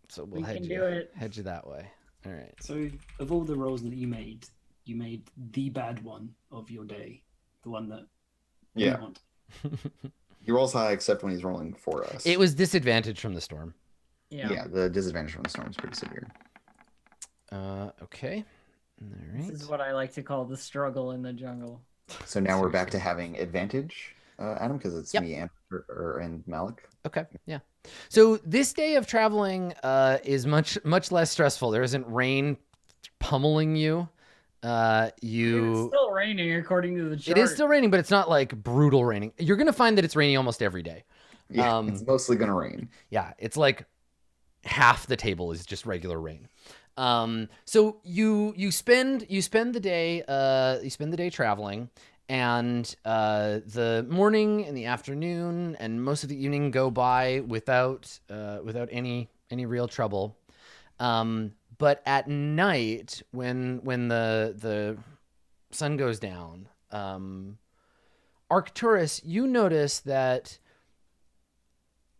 So we'll We head can you do it. that way. All right. So, of all the rolls that you made the bad one of your day, the one that you Yeah. want. He rolls high except when he's rolling for us. It was disadvantage from the storm. Yeah. The disadvantage from the storm is pretty severe. Okay. All right. This is what I like to call the struggle in the jungle. So now we're back to having advantage, Adam, because it's Yep. me and Malik. Okay. Yeah. So this day of traveling is much less stressful. There isn't rain pummeling you. It's still raining according to the chart. It is still raining, but it's not like brutal raining. You're gonna find that it's raining almost every day. Yeah, it's mostly gonna rain. Yeah, it's like half the table is just regular rain. So you spend the day traveling, and the morning and the afternoon and most of the evening go by without any real trouble. But at night, when the sun goes down, Arcturus, you notice that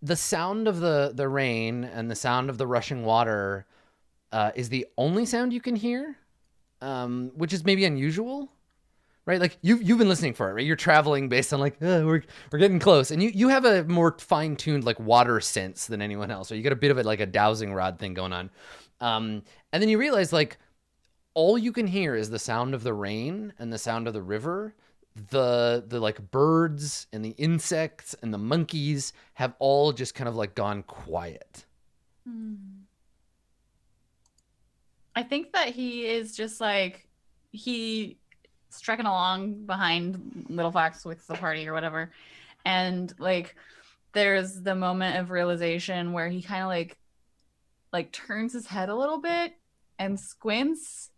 the sound of the rain and the sound of the rushing water is the only sound you can hear, which is maybe unusual, right? Like you've been listening for it, right? You're traveling based on like we're getting close, and you have a more fine tuned like water sense than anyone else. So you got a bit of it like a dowsing rod thing going on, and then you realize like all you can hear is the sound of the rain and the sound of the river. The like birds and the insects and the monkeys have all just kind of like gone quiet. I think that he is just like he trekking along behind Little Fox with the party or whatever, and like there's the moment of realization where he kind of like turns his head a little bit and squints,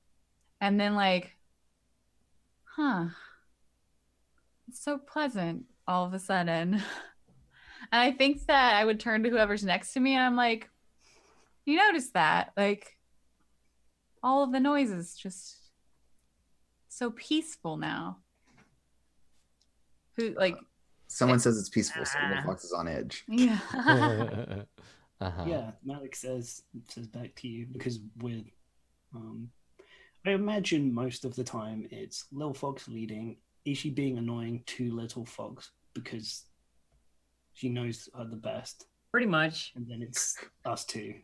and then like, huh, it's so pleasant all of a sudden. And I think that I would turn to whoever's next to me and I'm like, you notice that? Like, all of the noises just so peaceful now. Who like Someone says it's peaceful, so Little Fox is on edge. yeah. Yeah, Malik says back to you because with I imagine most of the time it's Little Fox leading, Ishi being annoying to Little Fox because she knows her the best, Pretty much. and then it's us two.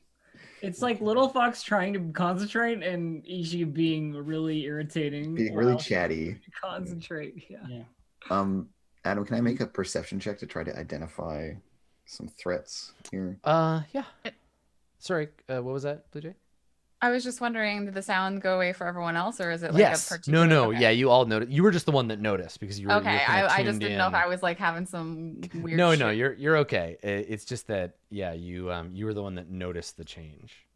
It's like Little Fox trying to concentrate and Ishi being really irritating. Being really while chatty. Concentrate. Yeah. Yeah. Adam, can I make a perception check to try to identify some threats here? Yeah. Sorry, what was that, Blue Jay? I was just wondering, did the sound go away for everyone else, or is it like Yes. a particular? No. Okay. Yeah, you all noticed. You were just the one that noticed because you were. Okay, you were kinda I just tuned didn't know if in. I was like having some weird. No, shit. no, you're okay. It's just that you were the one that noticed the change.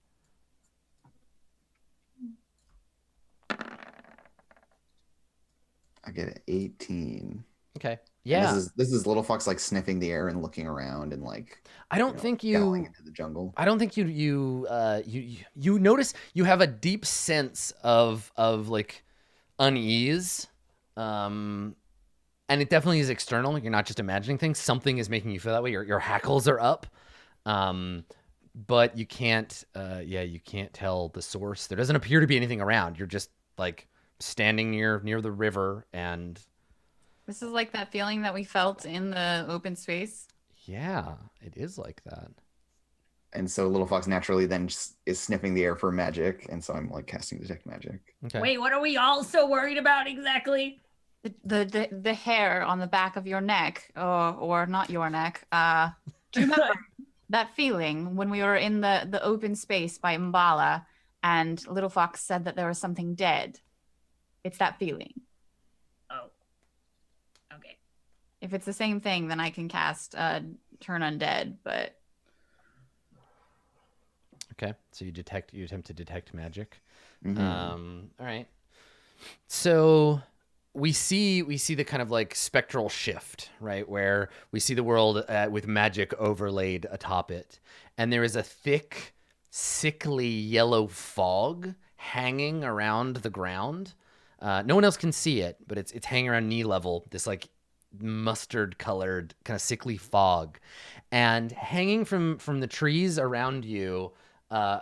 I get an 18. Okay. And Yeah. This is Little Fox like sniffing the air and looking around and like I don't think you. going into the jungle. I don't think you notice you have a deep sense of like unease, and it definitely is external. You're not just imagining things. Something is making you feel that way. Your hackles are up, but you can't. You can't tell the source. There doesn't appear to be anything around. You're just like standing near the river, and This is like that feeling that we felt in the open space. yeah, it is like that. And so Little Fox naturally then just is sniffing the air for magic, and so I'm like casting detect magic. Okay. Wait, what are we all so worried about exactly? The hair on the back of your neck, or not your neck. Do you remember that feeling when we were in the open space by Mbala, and Little Fox said that there was something dead? It's that feeling. Oh. Okay. If it's the same thing, then I can cast Turn Undead, but Okay. So you attempt to detect magic. Mhm. All right. So we see the kind of like spectral shift, right? Where we see the world with magic overlaid atop it. And there is a thick, sickly yellow fog hanging around the ground. No one else can see it, but it's hanging around knee level, this like mustard colored kind of sickly fog. And hanging from the trees around you,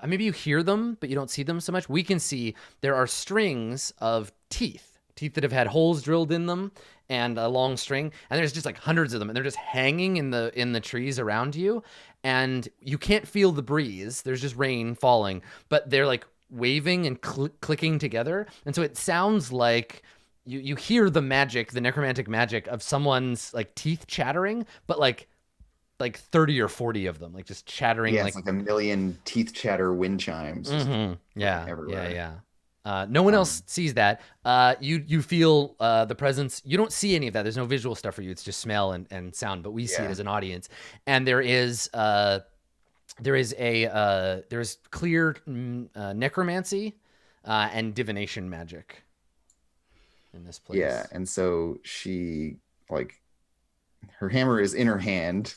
maybe you hear them, but you don't see them so much. We can see there are strings of teeth that have had holes drilled in them, and a long string. And there's just like hundreds of them, and they're just hanging in the trees around you. And you can't feel the breeze. There's just rain falling, but they're like waving and clicking together. And so it sounds like you hear the magic, the necromantic magic of someone's like teeth chattering, but like 30 or 40 of them, like just chattering. Yeah, it's like a million teeth chatter wind chimes. just Yeah, everywhere. yeah. No one else sees that. You feel the presence. You don't see any of that. There's no visual stuff for you. It's just smell and sound. But we see it Yeah. as an audience. And there is clear necromancy and divination magic in this place. Yeah, and so she like her hammer is in her hand,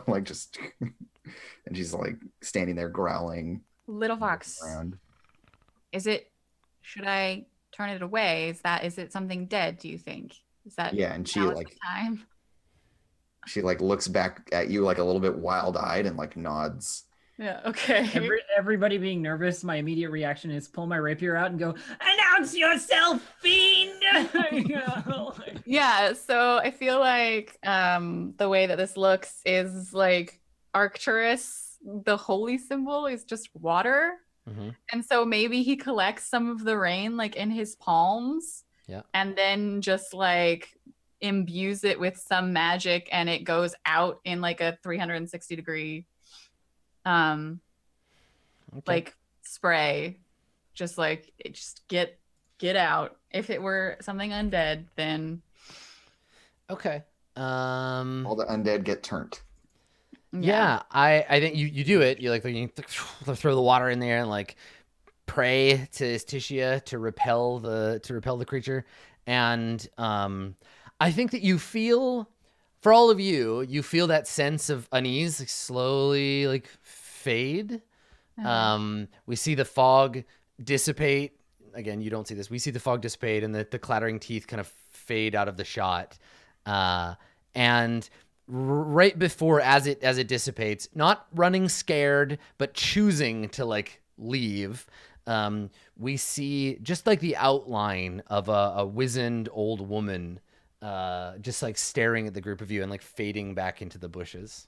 like just and she's like standing there growling Little Fox, around. should I turn it away? Is it something dead, do you think? Is that Yeah, and she now is the like time? she like looks back at you like a little bit wild-eyed and like nods. Yeah, okay. Everybody being nervous, my immediate reaction is pull my rapier out and go, and now Announce yourself, fiend! Yeah, so I feel like the way that this looks is like Arcturus, the holy symbol is just water. Mm-hmm. And so maybe he collects some of the rain like in his palms. Yeah. And then just like imbues it with some magic and it goes out in like a 360-degree like spray. Just like it just get out. If it were something undead, then Okay. All the undead get turned. Yeah, I think you do it. You you throw the water in there and like pray to Istitia to repel the creature, and I think that you feel, for all of you, you feel that sense of unease like, slowly like fade. We see the fog dissipate. Again, you don't see this. We see the fog dissipate and the clattering teeth kind of fade out of the shot, and right before as it dissipates, not running scared but choosing to like leave, we see just like the outline of a wizened old woman just like staring at the group of you and like fading back into the bushes.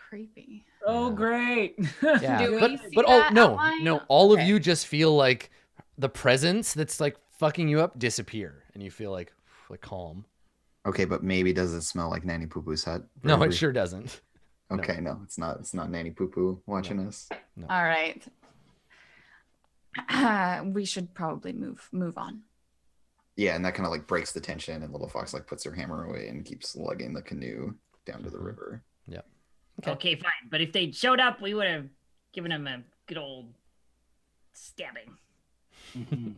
Creepy. Oh, great. Yeah, Do we see but that no, outline? all Okay. of you just feel like the presence that's like fucking you up disappear, and you feel like calm. Okay, but maybe does it smell like Nanny Poo Poo's hut? No, it sure doesn't. Okay, no, it's not. It's not Nanny Poo Poo watching us. All right. We should probably move on. Yeah, and that kind of like breaks the tension, and Little Fox like puts her hammer away and keeps lugging the canoe down to the river. Yep. Okay, fine. But if they'd showed up, we would have given them a good old stabbing. Mhm.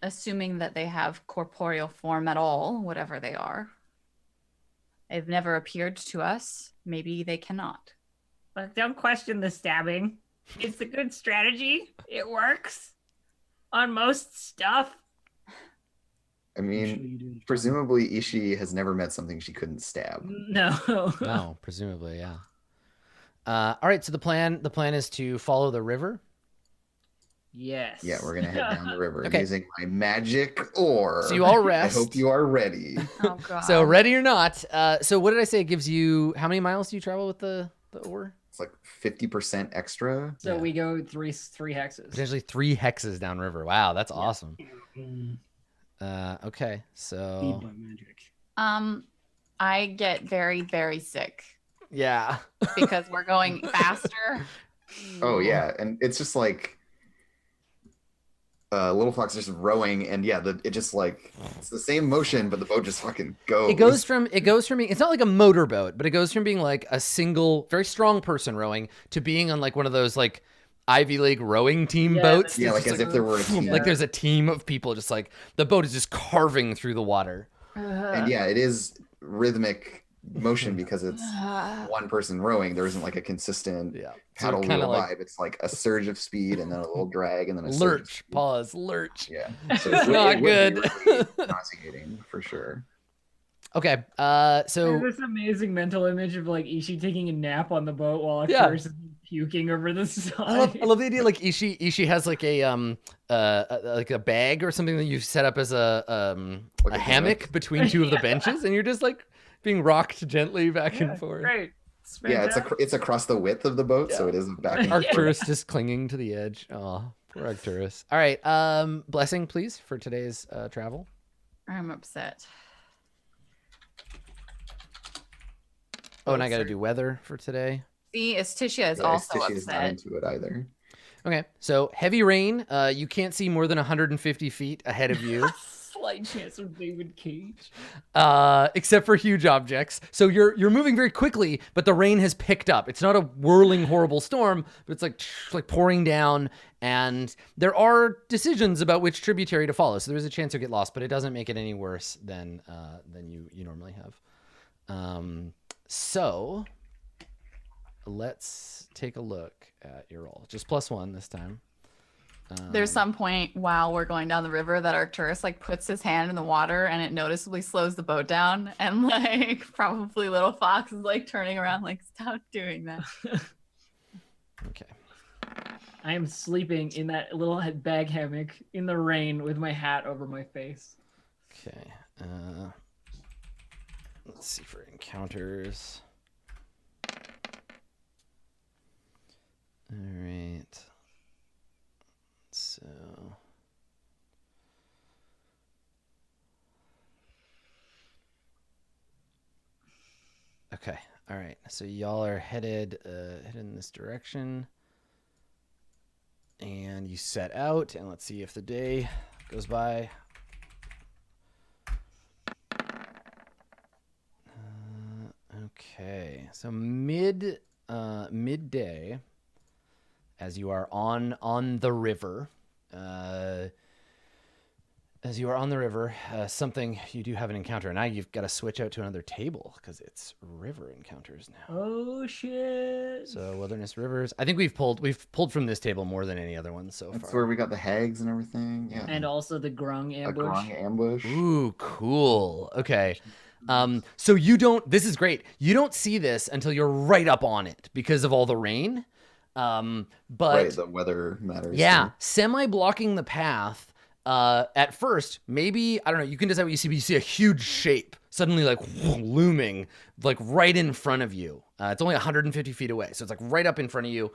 Assuming that they have corporeal form at all, whatever they are. They've never appeared to us. Maybe they cannot. But don't question the stabbing. It's a good strategy. It works on most stuff. I I'm mean, sure you do. presumably Ishii has never met something she couldn't stab. No. No, presumably, yeah. All right, so the plan is to follow the river. Yes. Yeah, we're gonna head down the river Okay. using my magic ore. So you all I rest. hope you are ready. Oh god. So ready or not, so what did I say? It gives you, how many miles do you travel with the ore? It's like 50% extra. So Yeah. we go three hexes. Potentially 3 hexes downriver. Wow, that's awesome. Mm, Okay, feed so by magic. I get very, very sick yeah. because we're going faster. Oh yeah, and it's just like Little Fox just rowing, and yeah, it just like it's the same motion, but the boat just fucking goes. It goes from being, it's not like a motorboat, but it goes from being like a single, very strong person rowing to being on like one of those like Ivy League rowing team Yeah, boats. Yeah, that's like just as if there were a team. like there's a team of people just like the boat is just carving through the water. And yeah, it is rhythmic motion because it's one person rowing. There isn't like a consistent Yeah. paddle kinda wheel like vibe. It's like a surge of speed and then a little drag and then a surge of lurch, speed. pause, lurch. Yeah, so It's it not would be good. really nauseating for sure. Okay, so There's this amazing mental image of like Ishii taking a nap on the boat while Yeah. Arcturus is puking over the side. I love the idea like Ishii has like a bag or something that you set up as a Like a hammock between two of the benches, and you're just like being rocked gently back Yeah, and forth. Great. Yeah, it's across the width of the boat, so it is back and forth. Arcturus just clinging to the edge. Oh, poor Arcturus. All right, blessing please for today's travel. I'm upset. Oh, and I got to do weather for today. See, Estitia is Yeah, also Tishi's not upset. into it either. Okay, so heavy rain. You can't see more than 150 feet ahead of you. Slight chance of David Cage. Except for huge objects. So you're moving very quickly, but the rain has picked up. It's not a whirling, horrible storm, but it's like pouring down. And there are decisions about which tributary to follow. So there's a chance you'll get lost, but it doesn't make it any worse than you normally have. So let's take a look at your roll. Just +1 this time. There's some point while we're going down the river that Arcturus like puts his hand in the water and it noticeably slows the boat down, and like probably Little Fox is like turning around like, stop doing that. Okay. I am sleeping in that little bag hammock in the rain with my hat over my face. Okay. Let's see for encounters. All right. So. Okay. All right. So y'all are headed in this direction. And you set out, and let's see if the day goes by. Okay, so midday, as you are on the river, something you do have an encounter. Now you've got to switch out to another table because it's river encounters now. Oh shit! So wilderness rivers. I think we've pulled from this table more than any other one so That's far. where we got the hags and everything. Yeah. And also the grung ambush. A grung ambush. Ooh, cool. Okay. So you don't. This is great. You don't see this until you're right up on it because of all the rain. But Right, the weather matters. yeah, too. semi-blocking the path. At first, maybe, I don't know, you can decide what you see, but you see a huge shape suddenly like looming like right in front of you. It's only 150 feet away. So it's like right up in front of you,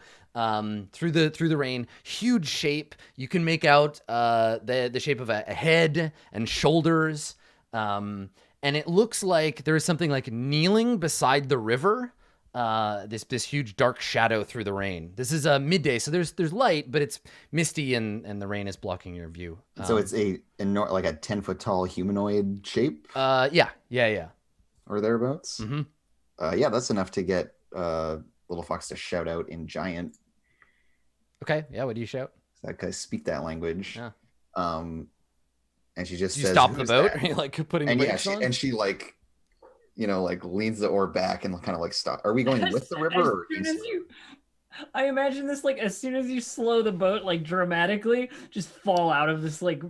through the rain, huge shape. You can make out, the shape of a head and shoulders. And it looks like there is something like kneeling beside the river. This huge dark shadow through the rain. This is midday, so there's light, but it's misty and the rain is blocking your view. So it's like a 10-foot tall humanoid shape. Yeah. Or thereabouts. Mm-hmm. Yeah, that's enough to get Little Fox to shout out in giant. Okay. Yeah. What do you shout? Like I speak that language. Yeah. And she just Do you says, stop the "Who's boat? that?" Are you like putting And the yeah, brakes on? and she like, like leans the oar back and kind of like stop. Are we going with the river? Or As soon as I imagine this like as soon as you slow the boat like dramatically, just fall out of this like.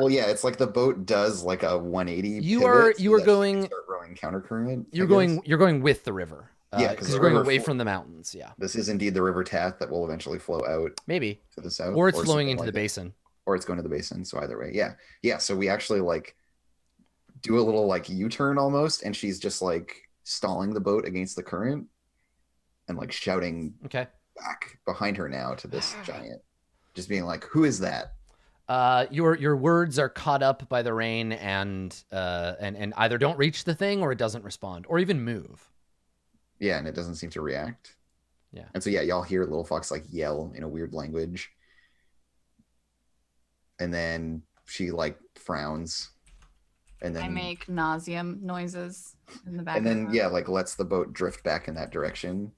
Well, yeah, it's like the boat does like a 180. You pivot are so you are that she can going. start rowing countercurrent. You're I guess. going with the river. Yeah, because you're going away from the mountains. Yeah. This is indeed the river Tath that will eventually flow out Maybe. to the south, Or it's flowing something into like the it. basin. Or it's going to the basin. So either way, yeah. So we actually like do a little like U-turn almost, and she's just like stalling the boat against the current and like shouting Okay. back behind her now to this giant, just being like, "Who is that?" Your words are caught up by the rain and either don't reach the thing or it doesn't respond or even move. Yeah, and it doesn't seem to react. Yeah. And so yeah, y'all hear Little Fox like yell in a weird language. And then she like frowns. And then I make nauseum noises in the back. and then of the yeah, like lets the boat drift back in that direction.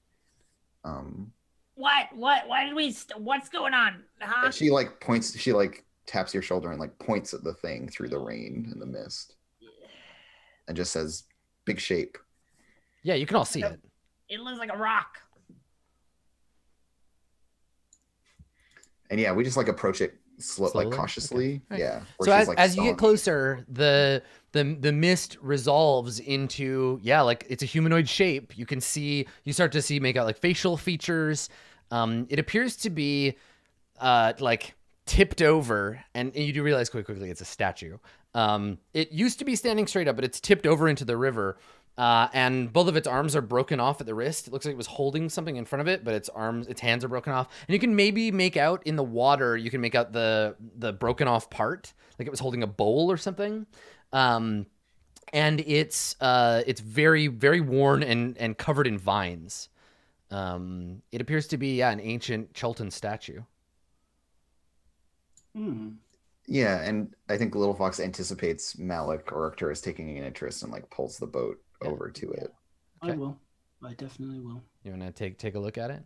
What? Why did we? What's going on? Huh? And she like points, she like taps your shoulder and like points at the thing through the rain and the mist. And just says, "Big shape." Yeah, you can all see it. It looks like a rock. And yeah, we just like approach it Slowly? like cautiously. Okay. Yeah. where So she's, as, like, as you get stalling. closer, the mist resolves into, like it's a humanoid shape. You start to see, make out like facial features. It appears to be like tipped over, and you do realize quite quickly it's a statue. It used to be standing straight up, but it's tipped over into the river. And both of its arms are broken off at the wrist. It looks like it was holding something in front of it, but its hands are broken off. And you can maybe make out in the water, you can make out the broken off part, like it was holding a bowl or something. And it's very, very worn and covered in vines. It appears to be, an ancient Chultan statue. Yeah, and I think Little Fox anticipates Malik or Arcturus taking an interest and like pulls the boat over to it. Okay. I will. I definitely will. You want to take a look at it?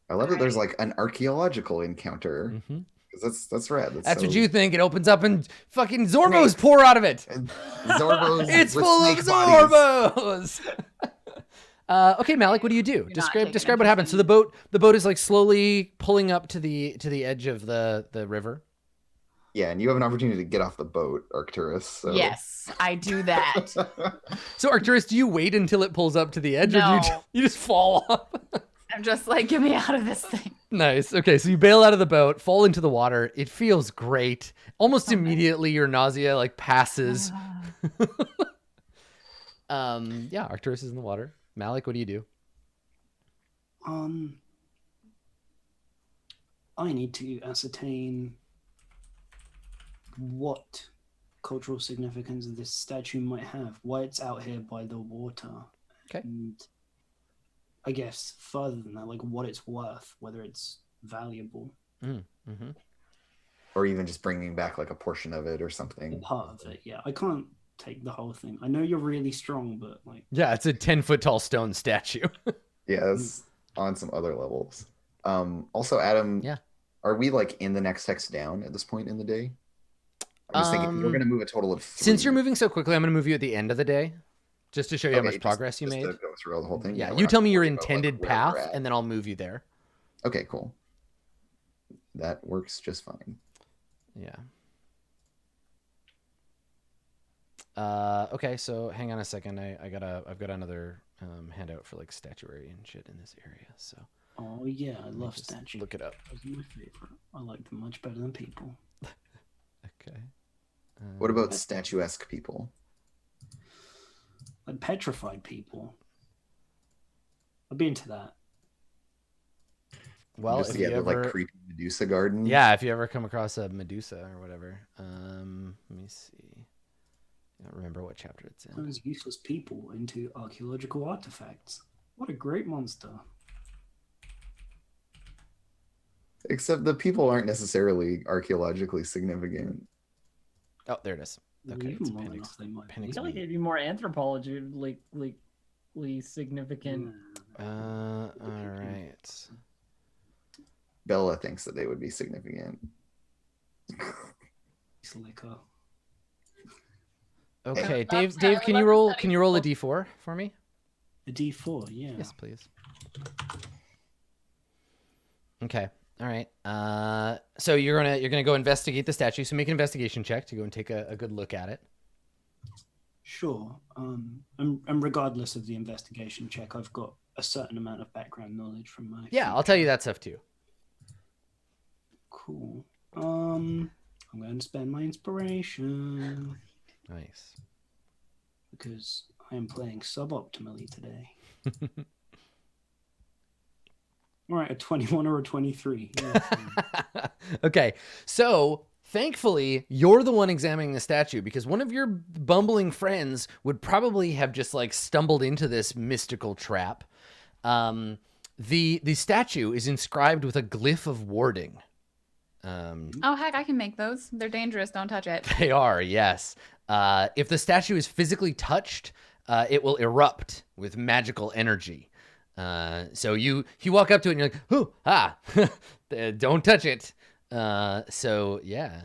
I love that there's like an archaeological encounter. Mm-hmm. 'Cause that's rad. That's so... what you think. It opens up and fucking Zorbos pour out of it. And Zorbos It's with full of snake bodies. Zorbos. Okay, Malik, what do you do? not Describe taking what happens. So the boat is like slowly pulling up to the edge of the river. Yeah, and you have an opportunity to get off the boat, Arcturus. So. Yes, I do that. So Arcturus, do you wait until it pulls up to the edge, or do No. you just fall off? I'm just like, get me out of this thing. Nice. Okay, so you bail out of the boat, fall into the water. It feels great. Almost immediately, your nausea like passes. Yeah, Arcturus is in the water. Malik, what do you do? I need to ascertain what cultural significance this statue might have, why it's out here by the water. Okay. And I guess further than that, like what it's worth, whether it's valuable. Mm-hmm. Or even just bringing back like a portion of it or A something. part of it, yeah. I can't take the whole thing. I know you're really strong, but like Yeah, it's a 10-foot tall stone statue. Yeah, it's on some other levels. Also, Adam, Yeah. are we like in the next text down at this point in the day? I'm just thinking we're going to move a total of 3. Since you're moving so quickly, I'm going to move you at the end of the day, just to show you how much progress you made. To go through the whole thing. Yeah, we're you not tell me your worried about, like, intended where path, we're at. and then I'll move you there. Okay, cool. That works just fine. Yeah. Okay, so hang on a second. I've got another handout for like statuary and shit in this area. So oh yeah, I let me love just statues. look it up. Those are my favorite. I like them much better than people. Okay. What about statuesque people? Like petrified people. I'd be into that. Well, just if the you other ever, like creepy Medusa garden. yeah, if you ever come across a Medusa or whatever, let me see. I don't remember what chapter it's in. Turns useless people into archaeological artifacts. What a great monster. Except the people aren't necessarily archaeologically significant. Oh, there it is. Okay, Even it's long appendix. enough, they might I appendix feel like B. it'd be more anthropologically significant. All right. Bella thinks that they would be significant. Slicker. Okay, Yeah. Dave. That's Dave, how can I you love roll? studying Can you roll a people. d4 for me? A D4, yeah. Yes, please. Okay. All right. So you're gonna go investigate the statue. So make an investigation check to go and take a good look at it. Sure. And regardless of the investigation check, I've got a certain amount of background knowledge from my. Yeah, I'll tell you that stuff too. Cool. I'm going to spend my inspiration Nice. because I am playing suboptimally today. All right, a 21 or a 23. Yeah, Okay, so thankfully you're the one examining the statue because one of your bumbling friends would probably have just like stumbled into this mystical trap. The statue is inscribed with a glyph of warding. Oh, heck, I can make those. They're dangerous. Don't touch it. They are, yes. If the statue is physically touched, it will erupt with magical energy. So you walk up to it and you're like, "Ooh, ah, don't touch it." So yeah,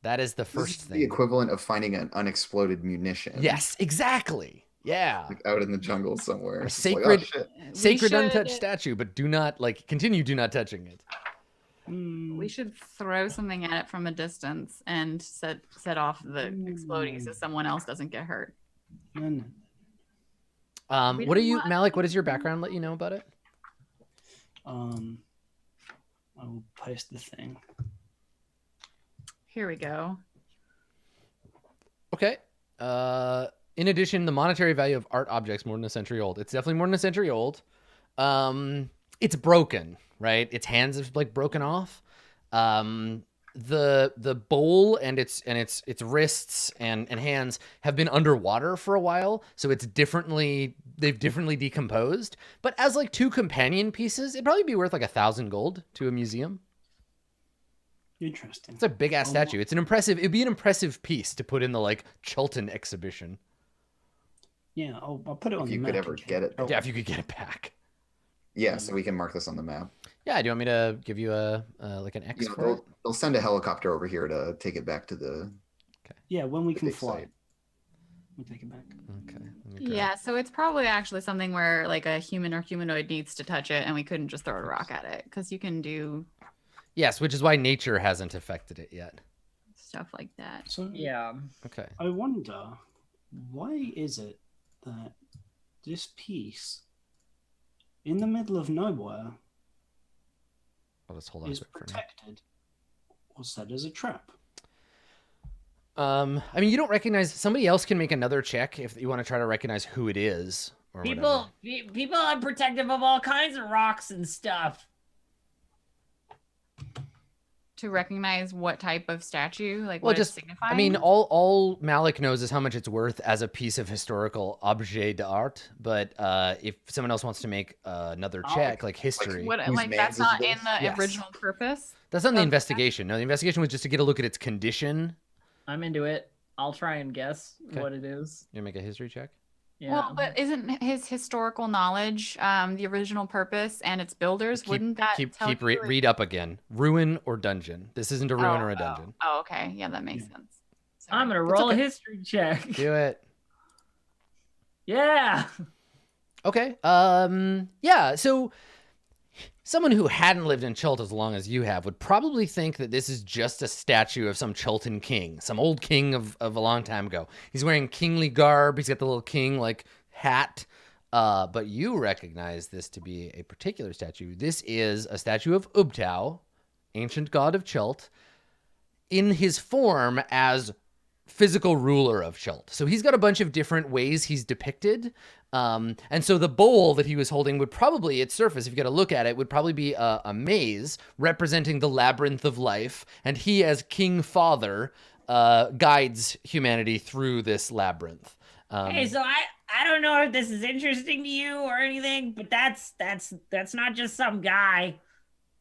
that is the This first is thing. the equivalent of finding an unexploded munition. Yes, exactly. Yeah, Like out in the jungle somewhere. A It's like, sacred- oh, shit. sacred should- untouched statue, but do not do not touching it. We should throw something at it from a distance and set off the exploding so someone else doesn't get hurt. No. We What are don't you, want- Malik? What does your background let you know about it? I will post the thing. Here we go. Okay. In addition, the monetary value of art objects more than a century old. It's definitely more than a century old. It's broken, right? Its hands have like broken off. The bowl and its wrists and hands have been underwater for a while, so they've differently decomposed. But as like two companion pieces, it'd probably be worth like 1,000 gold to a museum. Interesting. It's a big ass statue. It'd be an impressive piece to put in the like Chulton exhibition. Yeah, I'll put it on If the you map could ever again. get it. Yeah, if you could get it back. Yeah, so we can mark this on the map. Yeah, do you want me to give you a like an X You know, for it? they'll send a helicopter over here to take it back to the. Yeah, when we the can big fly. site. We'll take it back. Okay. let me grab- Yeah, so it's probably actually something where like a human or humanoid needs to touch it and we couldn't just throw a rock at it because you can do Yes, which is why nature hasn't affected it yet. stuff like that. So Yeah. Okay. I wonder, why is it that this piece in the middle of nowhere I'll just hold on is to it for now. protected or set as a trap. I mean, you don't recognize. Somebody else can make another check if you want to try to recognize who it is. Or People are protective of all kinds of rocks and stuff. To recognize what type of statue, like Well, what just it's signifying. I mean, all Malik knows is how much it's worth as a piece of historical objet d'art. But if someone else wants to make another check, like history, what, Whose like man's that's is not this? in the Yes. original purpose. that's not the of- investigation. No, the investigation was just to get a look at its condition. I'm into it. I'll try and guess Okay. what it is. You make a history check. Yeah. Well, but isn't his historical knowledge the original purpose and its builders? Wouldn't that tell you, like- read up again? Ruin or dungeon? This isn't a ruin or a dungeon. Oh, okay. Yeah, that makes sense. Sorry. I'm gonna roll okay. a history check. Do it. Yeah. Okay. Yeah. So someone who hadn't lived in Chult as long as you have would probably think that this is just a statue of some Chultan king, some old king of a long time ago. He's wearing kingly garb. He's got the little king like hat. But you recognize this to be a particular statue. This is a statue of Ubtao, ancient god of Chult, in his form as physical ruler of Chult. So he's got a bunch of different ways he's depicted. And so the bowl that he was holding would probably, its surface, if you got to look at it, would probably be a maze representing the labyrinth of life. And he, as King Father, guides humanity through this labyrinth. Hey, so I don't know if this is interesting to you or anything, but that's not just some guy.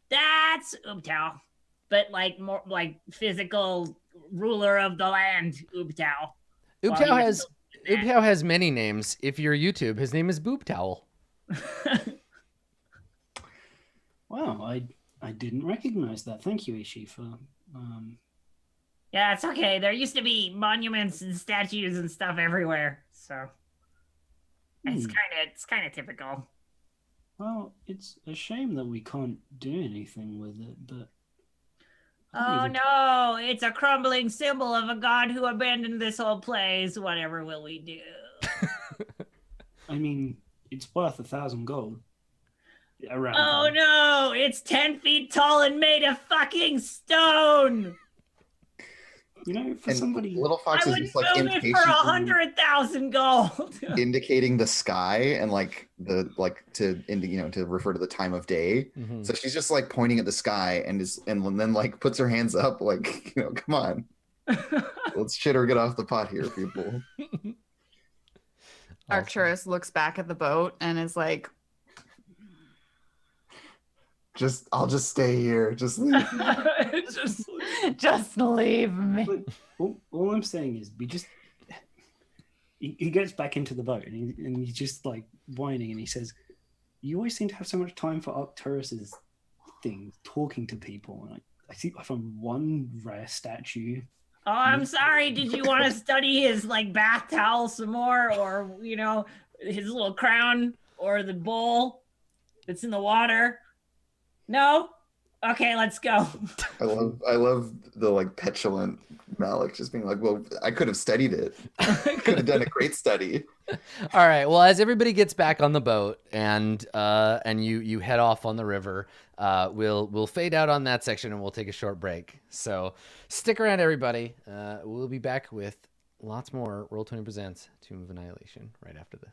That's Ubtao, but like more like physical ruler of the land, Ubtao. Ubtao has many names. If you're YouTube, his name is Boob Towel. Wow, I didn't recognize that. Thank you, Ishi, for Yeah, it's okay. There used to be monuments and statues and stuff everywhere, so it's kind of typical. Well, it's a shame that we can't do anything with it, but Oh no, it's a crumbling symbol of a god who abandoned this whole place. Whatever will we do? I mean, it's worth 1,000 gold. Around Oh there. no, it's 10 feet tall and made of fucking stone. You know, for And somebody, Little Fox I is would just like build it for impatiently 100,000 gold. indicating the sky and like to refer to the time of day. Mhm. So she's just like pointing at the sky and then like puts her hands up like, come on, let's shit or get off the pot here, people. Arcturus looks back at the boat and is like, I'll just stay here. Just leave. just leave me. but all I'm saying is, he gets back into the boat and he's just like whining and he says, "You always seem to have so much time for Arcturus's things, talking to people. And I found one rare statue." Oh, I'm sorry. Did you want to study his like bath towel some more, or his little crown, or the bowl that's in the water? No? Okay, let's go. I love the like petulant Malik just being like, well, I could have studied it. Could have done a great study. All right. Well, as everybody gets back on the boat and you head off on the river, we'll fade out on that section and we'll take a short break. So stick around, everybody. We'll be back with lots more Roll20 Presents Tomb of Annihilation right after this.